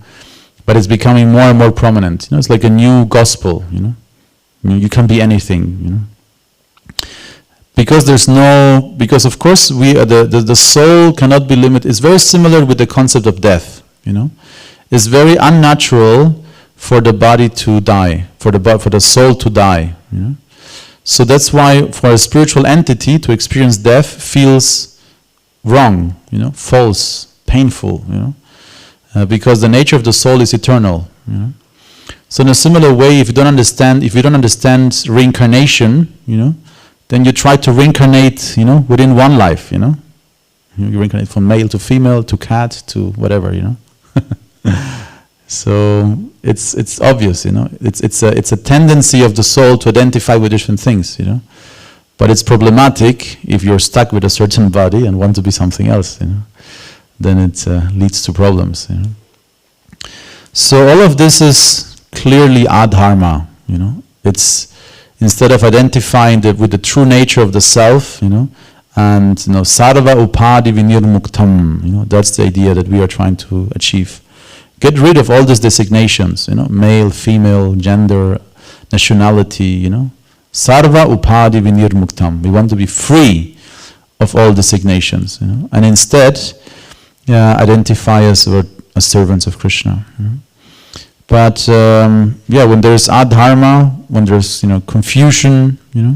Speaker 1: But it's becoming more and more prominent, you know. It's like a new gospel, you know. You can be anything, you know. Because of course the soul cannot be limited. It's very similar with the concept of death, you know. It's very unnatural for the body to die, for the soul to die, you know. So that's why for a spiritual entity to experience death feels wrong, you know, false, painful, you know, because the nature of the soul is eternal, you know. So in a similar way, if you don't understand reincarnation, you know, then you try to reincarnate, you know, within one life, you know. You reincarnate from male to female to cat to whatever, you know. So it's obvious, you know. It's a tendency of the soul to identify with different things, you know. But it's problematic if you're stuck with a certain body and want to be something else, you know. Then it leads to problems, you know. So all of this is clearly adharma, you know. It's instead of identifying with the true nature of the self, you know, and, you know, sarva upadi vinirmuktam, you know, that's the idea that we are trying to achieve. Get rid of all these designations, you know, male, female, gender, nationality, you know. Sarva upadi vinirmuktam. We want to be free of all designations, you know, and instead identify as servants of Krishna. You know? But when there's adharma, when there's, you know, confusion, you know,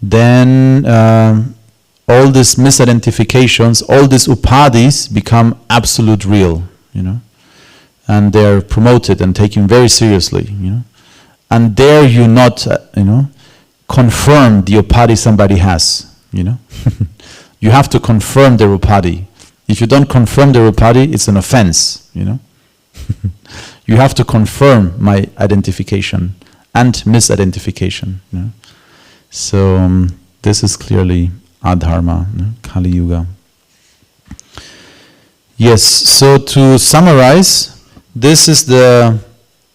Speaker 1: then all these misidentifications, all these upadis become absolute real, you know, and they're promoted and taken very seriously, you know, and there you not, you know, confirm the upadi somebody has, you know. You have to confirm their upadi. If you don't confirm their upadi, it's an offense, you know. You have to confirm my identification and misidentification. You know? So this is clearly adharma, you know? Kali Yuga. Yes, so to summarize, this is the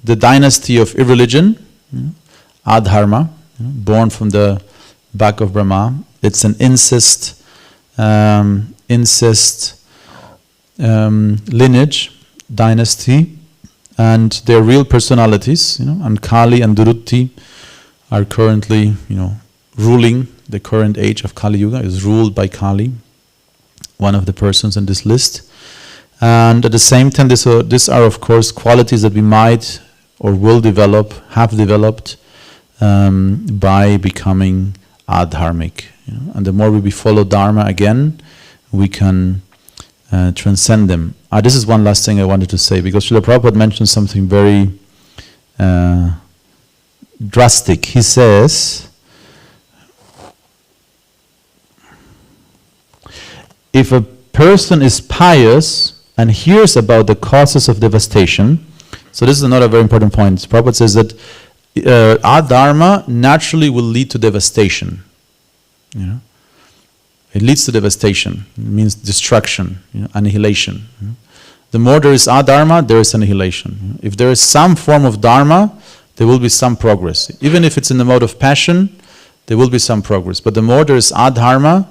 Speaker 1: dynasty of irreligion, you know? Adharma, you know? Born from the back of Brahma. It's an incest lineage, dynasty, and their real personalities, you know, and Kali and Durutti are currently, you know, ruling. The current age of Kali Yuga is ruled by Kali, one of the persons in this list. And at the same time, these are of course qualities that we might or will have developed by becoming adharmic. You know? And the more we follow Dharma again, we can transcend them. This is one last thing I wanted to say, because Srila Prabhupada mentioned something very drastic. He says, if a person is pious and hears about the causes of devastation, so this is another very important point. Prabhupada says that adharma naturally will lead to devastation. You know? It leads to devastation. It means destruction, you know, annihilation. You know? The more there is adharma, there is annihilation. You know? If there is some form of dharma, there will be some progress. Even if it's in the mode of passion, there will be some progress. But the more there is adharma,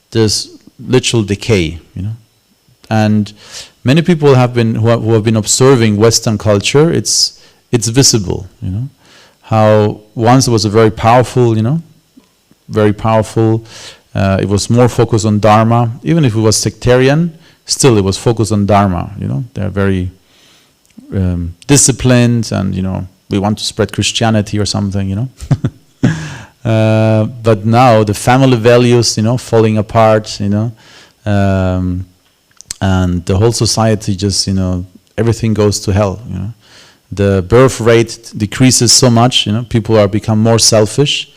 Speaker 1: there's literal decay. You know? And many people who have been observing Western culture, it's visible. You know, how once there was a very powerful, you know, very powerful It was more focused on Dharma. Even if it was sectarian, still it was focused on Dharma. They're very disciplined, and we want to spread Christianity or something. But now the family values, falling apart. And the whole society just, everything goes to hell. The birth rate decreases so much. People are become more selfish.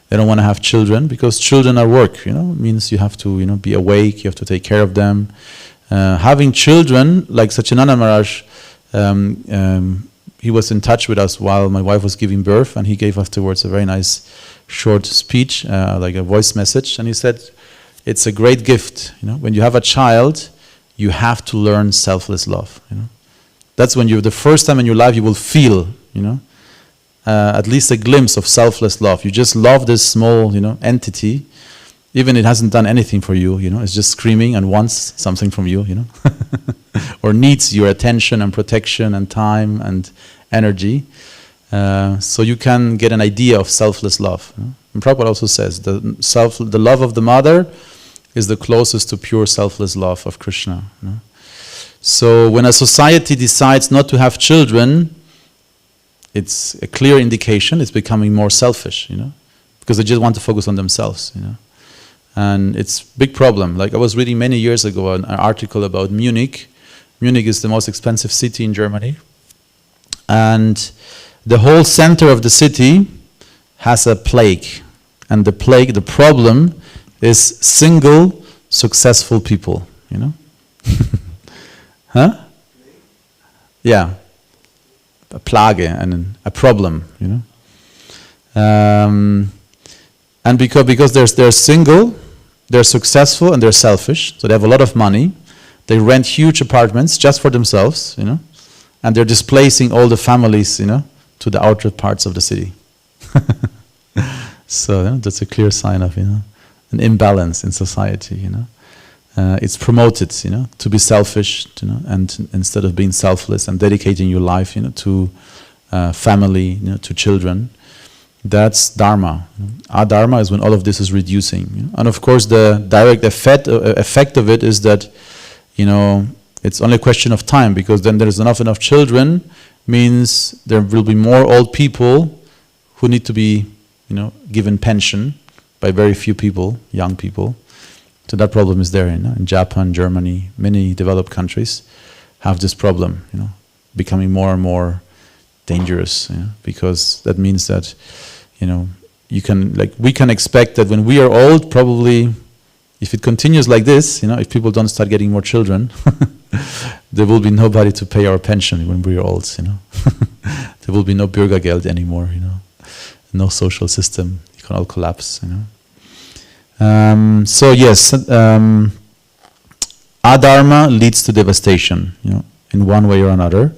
Speaker 1: They don't want to have children because children are work. Means you have to, be awake. You have to take care of them. Having children, like Satyananda Maharaj, he was in touch with us while my wife was giving birth, and he gave afterwards a very nice short speech, like a voice message, and he said, it's a great gift. When you have a child, you have to learn selfless love. That's when the first time in your life you will feel, at least a glimpse of selfless love. You just love this small, entity, even it hasn't done anything for you. It's just screaming and wants something from you. Or needs your attention and protection and time and energy. So you can get an idea of selfless love. And Prabhupada also says the love of the mother is the closest to pure selfless love of Krishna. So when a society decides not to have children, it's a clear indication it's becoming more selfish, because they just want to focus on themselves, And it's a big problem. Like I was reading many years ago an article about Munich. Munich is the most expensive city in Germany. And the whole center of the city has a plague. And the problem is single, successful people, Huh? Yeah. A plage and a problem, And because they're single, they're successful and they're selfish, so they have a lot of money. They rent huge apartments just for themselves, and they're displacing all the families, to the outer parts of the city. So that's a clear sign of, an imbalance in society, It's promoted, to be selfish, and instead of being selfless and dedicating your life, to family, to children. That's dharma. Adharma is when all of this is reducing. And of course the direct effect of it is that, it's only a question of time, because then there's enough children, means there will be more old people who need to be, given pension by very few people, young people. So that problem is there, in Japan, Germany, many developed countries have this problem, becoming more and more dangerous, because that means that, we can expect that when we are old, probably, if it continues like this, if people don't start getting more children, there will be nobody to pay our pension when we are old, There will be no Bürgergeld anymore, no social system, it can all collapse, So yes, adharma leads to devastation, in one way or another.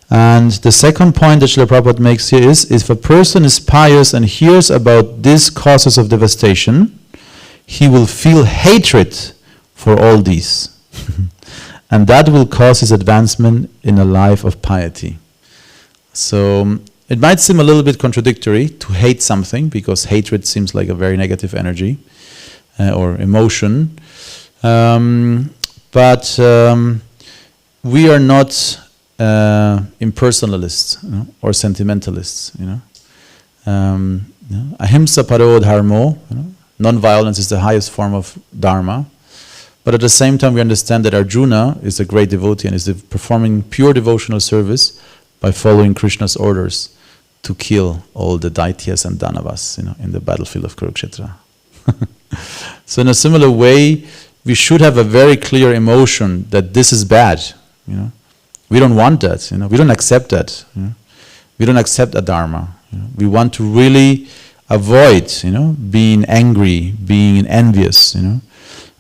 Speaker 1: And the second point that Srila Prabhupada makes here is, if a person is pious and hears about these causes of devastation, he will feel hatred for all these. And that will cause his advancement in a life of piety. So it might seem a little bit contradictory to hate something, because hatred seems like a very negative energy or emotion. But we are not impersonalists, or sentimentalists. Ahimsa paro dharmo. Non-violence is the highest form of dharma. But at the same time, we understand that Arjuna is a great devotee and is performing pure devotional service by following Krishna's orders to kill all the Daityas and Danavas, in the battlefield of Kurukshetra. So in a similar way, we should have a very clear emotion that this is bad. We don't want that. We don't accept that. We don't accept adharma. We want to really avoid, being angry, being envious,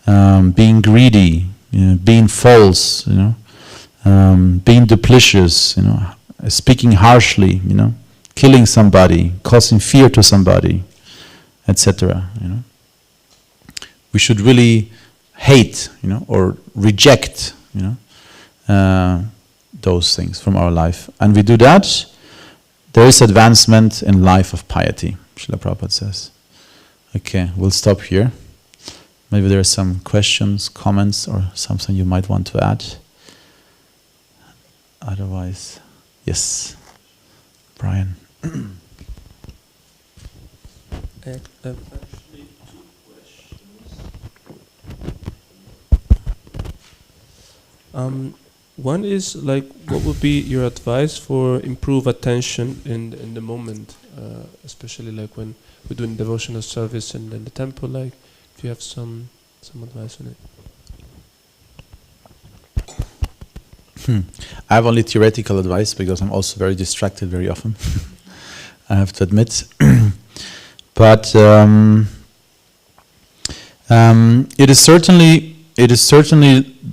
Speaker 1: being greedy, being false, being duplicitous, speaking harshly, killing somebody, causing fear to somebody, etc. We should really hate, or reject, those things from our life. And we do that, there is advancement in life of piety, Srila Prabhupada says. Okay, we'll stop here. Maybe there are some questions, comments, or something you might want to add. Otherwise, yes, Brian.
Speaker 2: Actually, 2 questions. One is like, what would be your advice for improve attention in the moment, especially like when we're doing devotional service in the temple? Like, if you have some advice on it.
Speaker 1: I have only theoretical advice because I'm also very distracted very often. I have to admit, but it is certainly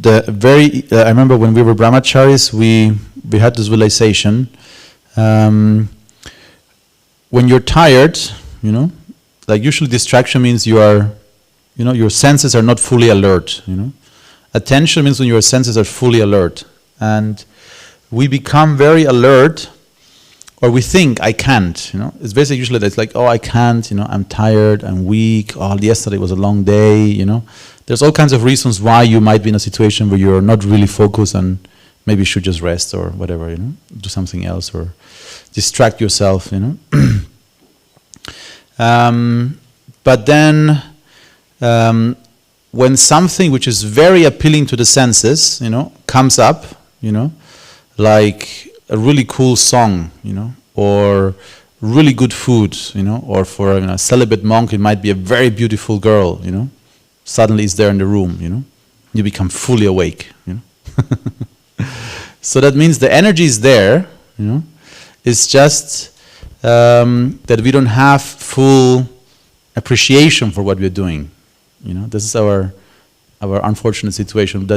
Speaker 1: the very. I remember when we were brahmacharis, we had this realization. When you're tired, like usually distraction means you are, your senses are not fully alert. Attention means when your senses are fully alert. And we become very alert, or we think, I can't, It's basically usually it's like, oh, I can't, I'm tired, I'm weak, oh, yesterday was a long day, There's all kinds of reasons why you might be in a situation where you're not really focused and maybe you should just rest or whatever, do something else or distract yourself, But then, when something which is very appealing to the senses, comes up, like a really cool song, or really good food, or for a celibate monk, it might be a very beautiful girl, Suddenly it's there in the room, You become fully awake, So that means the energy is there, It's just that we don't have full appreciation for what we're doing, This is our unfortunate situation.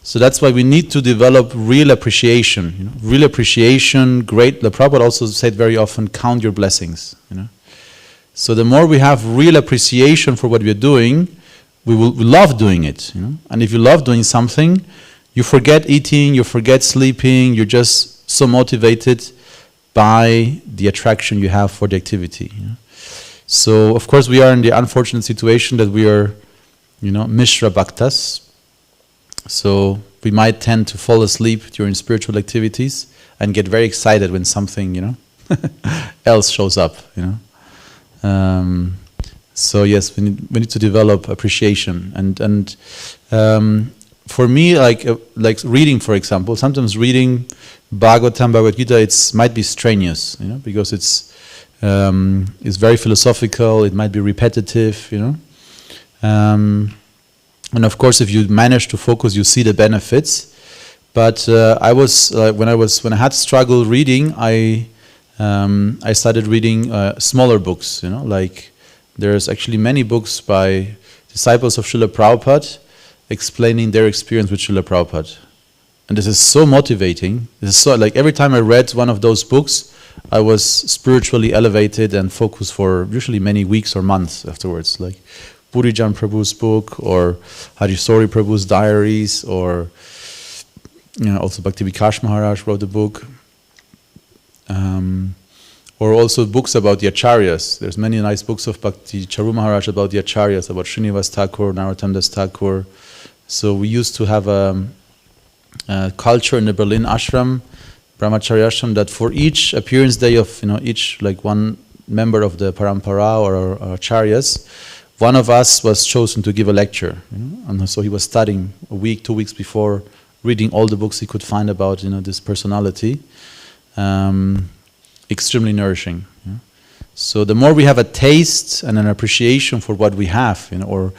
Speaker 1: So that's why we need to develop real appreciation. Real appreciation, great. The Prabhupada also said very often, count your blessings. So the more we have real appreciation for what we're doing, we love doing it. And if you love doing something, you forget eating, you forget sleeping. You're just so motivated by the attraction you have for the activity. So of course we are in the unfortunate situation that we are, Mishra Bhaktas. So we might tend to fall asleep during spiritual activities and get very excited when something, else shows up, So yes, we need to develop appreciation. And for me, like reading, for example, sometimes reading Bhagavatam, Bhagavad Gita, might be strenuous, because it's very philosophical. It might be repetitive, And of course, if you manage to focus, you see the benefits. But when I had struggle reading, I started reading smaller books. Like there's actually many books by disciples of Srila Prabhupada explaining their experience with Srila Prabhupada, and this is so motivating. This is so like every time I read one of those books, I was spiritually elevated and focused for usually many weeks or months afterwards. Like Purijan Prabhu's book, or Harisori Prabhu's diaries, or also Bhakti Vikash Maharaj wrote a book, or also books about the acharyas. There's many nice books of Bhakti Charu Maharaj about the acharyas, about Srinivas Thakur, Narottam Das Thakur. So we used to have a culture in the Berlin ashram, Brahmacharya ashram, that for each appearance day of each like one member of the parampara or acharyas, one of us was chosen to give a lecture, and so he was studying a week, 2 weeks before, reading all the books he could find about this personality. Extremely nourishing. So the more we have a taste and an appreciation for what we have, or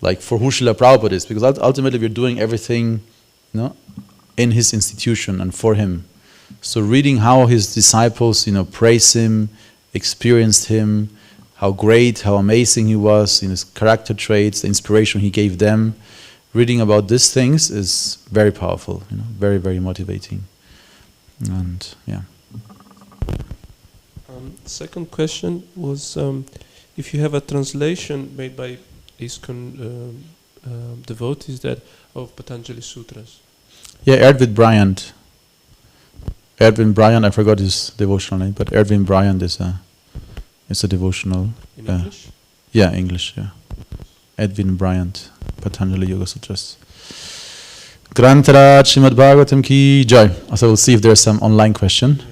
Speaker 1: like for who Srila Prabhupada is, because ultimately we're doing everything, in his institution and for him. So reading how his disciples, praise him, experienced him, how great, how amazing he was in his character traits, the inspiration he gave them. Reading about these things is very powerful, very, very motivating. And yeah.
Speaker 2: Second question was, if you have a translation made by ISKCON devotees of Patanjali Sutras.
Speaker 1: Yeah, Erdvin Bryant. I forgot his devotional name, but Erdvin Bryant is a devotional.
Speaker 2: In English?
Speaker 1: Yeah, English, yeah. Edwin Bryant, Patanjali Yoga Sutras. Grantaraj Śrīmad-Bhāgavatam ki jai. So we'll see if there's some online question.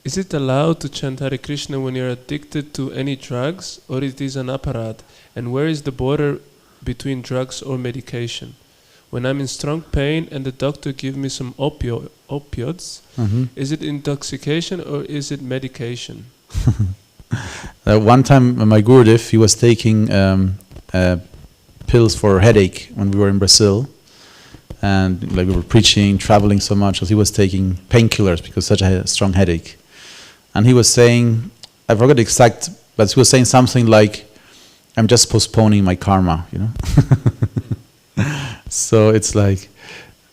Speaker 2: Is it allowed to chant Hare Krishna when you're addicted to any drugs, or it is an aparad? And where is the border between drugs or medication? When I'm in strong pain and the doctor gives me some opioids, is it intoxication or is it medication?
Speaker 1: One time my Gurudev, he was taking pills for headache when we were in Brazil. And like we were preaching, traveling so much, so he was taking painkillers because such a strong headache. And he was saying, I forgot the exact, but he was saying something like, I'm just postponing my karma, you know. So it's like,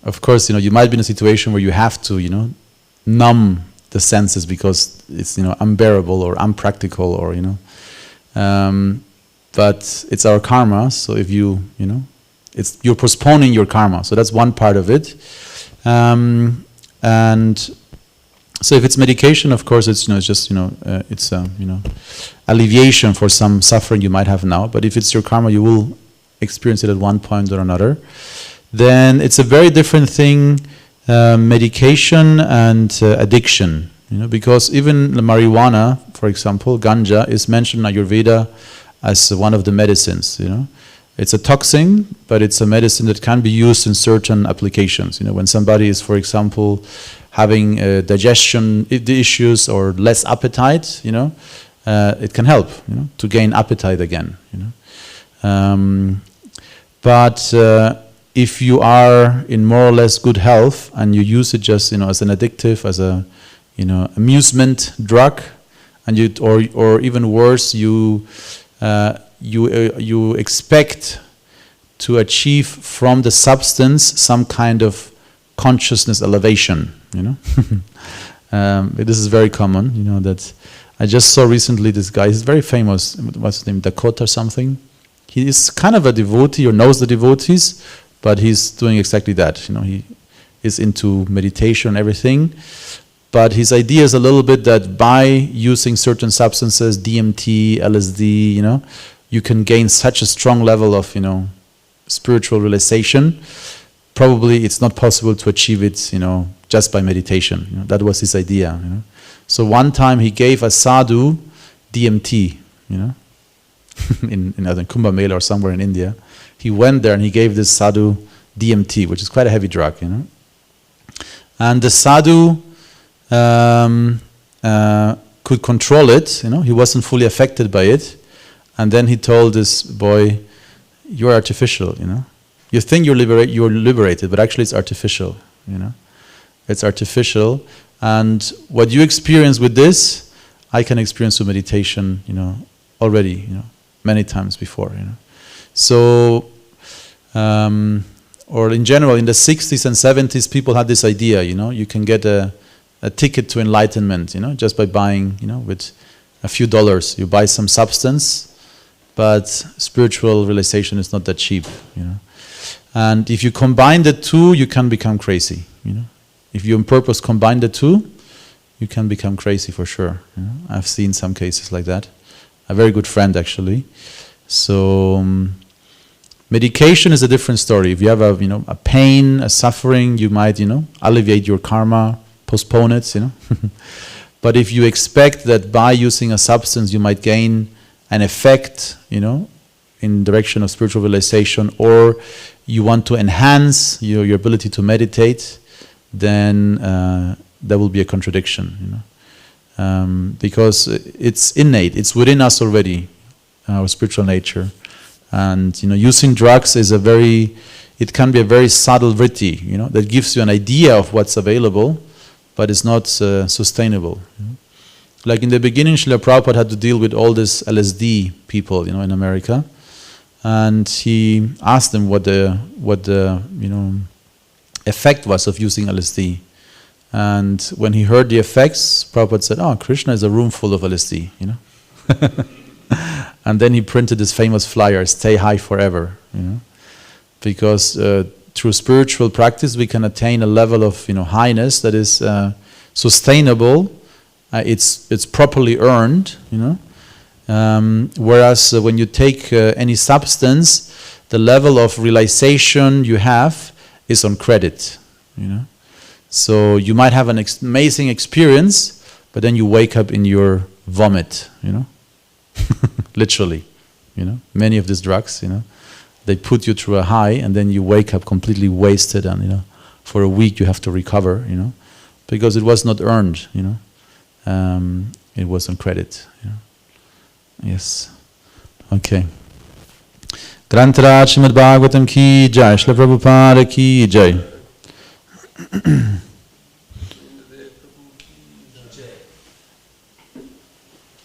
Speaker 1: of course, you know, you might be in a situation where you have to, you know, numb the senses because it's, you know, unbearable or unpractical or, you know. But it's our karma, so if you, you know, you're postponing your karma. So that's one part of it. And so if it's medication, of course, it's, you know, it's just, you know, it's you know, alleviation for some suffering you might have now. But if it's your karma, you will experience it at one point or another. Then it's a very different thing, medication and addiction. You know, because even the marijuana, for example, ganja, is mentioned in Ayurveda as one of the medicines. You know, it's a toxin, but it's a medicine that can be used in certain applications. You know, when somebody is, for example, having digestion issues or less appetite, you know, it can help, you know, to gain appetite again, you know. But if you are in more or less good health and you use it just, you know, as an addictive, as a, you know, amusement drug, and you, or even worse, you expect to achieve from the substance some kind of consciousness elevation, you know. This is very common, you know, that I just saw recently this guy, he's very famous, what's his name, Dakota or something. He is kind of a devotee or knows the devotees, but he's doing exactly that, you know, he is into meditation and everything. But his idea is a little bit that by using certain substances, DMT, LSD, you know, you can gain such a strong level of, you know, spiritual realization. Probably it's not possible to achieve it, you know, just by meditation. You know, that was his idea, you know. So one time he gave a sadhu DMT, you know, in Kumbh Mela or somewhere in India. He went there and he gave this sadhu DMT, which is quite a heavy drug, you know. And the sadhu could control it, you know, he wasn't fully affected by it. And then he told this boy, you're artificial, you know. You think you're liberated, but actually it's artificial, you know. It's artificial, and what you experience with this, I can experience with meditation, you know, already, you know, many times before, you know. So, or in general, in the 60s and 70s, people had this idea, you know, you can get a ticket to enlightenment, you know, just by buying, you know, with a few dollars, you buy some substance, but spiritual realization is not that cheap, you know. And if you combine the two, you can become crazy, you know. If you on purpose combine the two, you can become crazy for sure, you know? I've seen some cases like that. A very good friend, actually. So, medication is a different story. If you have a, you know, a pain, a suffering, you might, you know, alleviate your karma, postpone it, you know. But if you expect that by using a substance you might gain an effect, you know, in direction of spiritual realization, or you want to enhance your ability to meditate, then there will be a contradiction, you know. Because it's innate, it's within us already, our spiritual nature. And, you know, using drugs is it can be a very subtle vritti, you know, that gives you an idea of what's available, but it's not sustainable. You know? Like in the beginning, Srila Prabhupada had to deal with all these LSD people, you know, in America. And he asked them what the you know, effect was of using LSD. And when he heard the effects, Prabhupada said, "Oh, Krishna is a room full of LSD," you know. And then he printed this famous flyer, "Stay high forever," you know, because through spiritual practice we can attain a level of, you know, highness that is sustainable. It's properly earned, you know. Whereas when you take any substance, the level of realization you have is on credit, you know. So you might have an amazing experience, but then you wake up in your vomit, you know. Literally, you know. Many of these drugs, you know, they put you through a high, and then you wake up completely wasted, and you know, for a week you have to recover, you know, because it was not earned, you know. It was on credit, you know. Yes. Okay. Grantharaj Śrīmad-Bhāgavatam ki jai, Śrīla Prabhupada ki jai.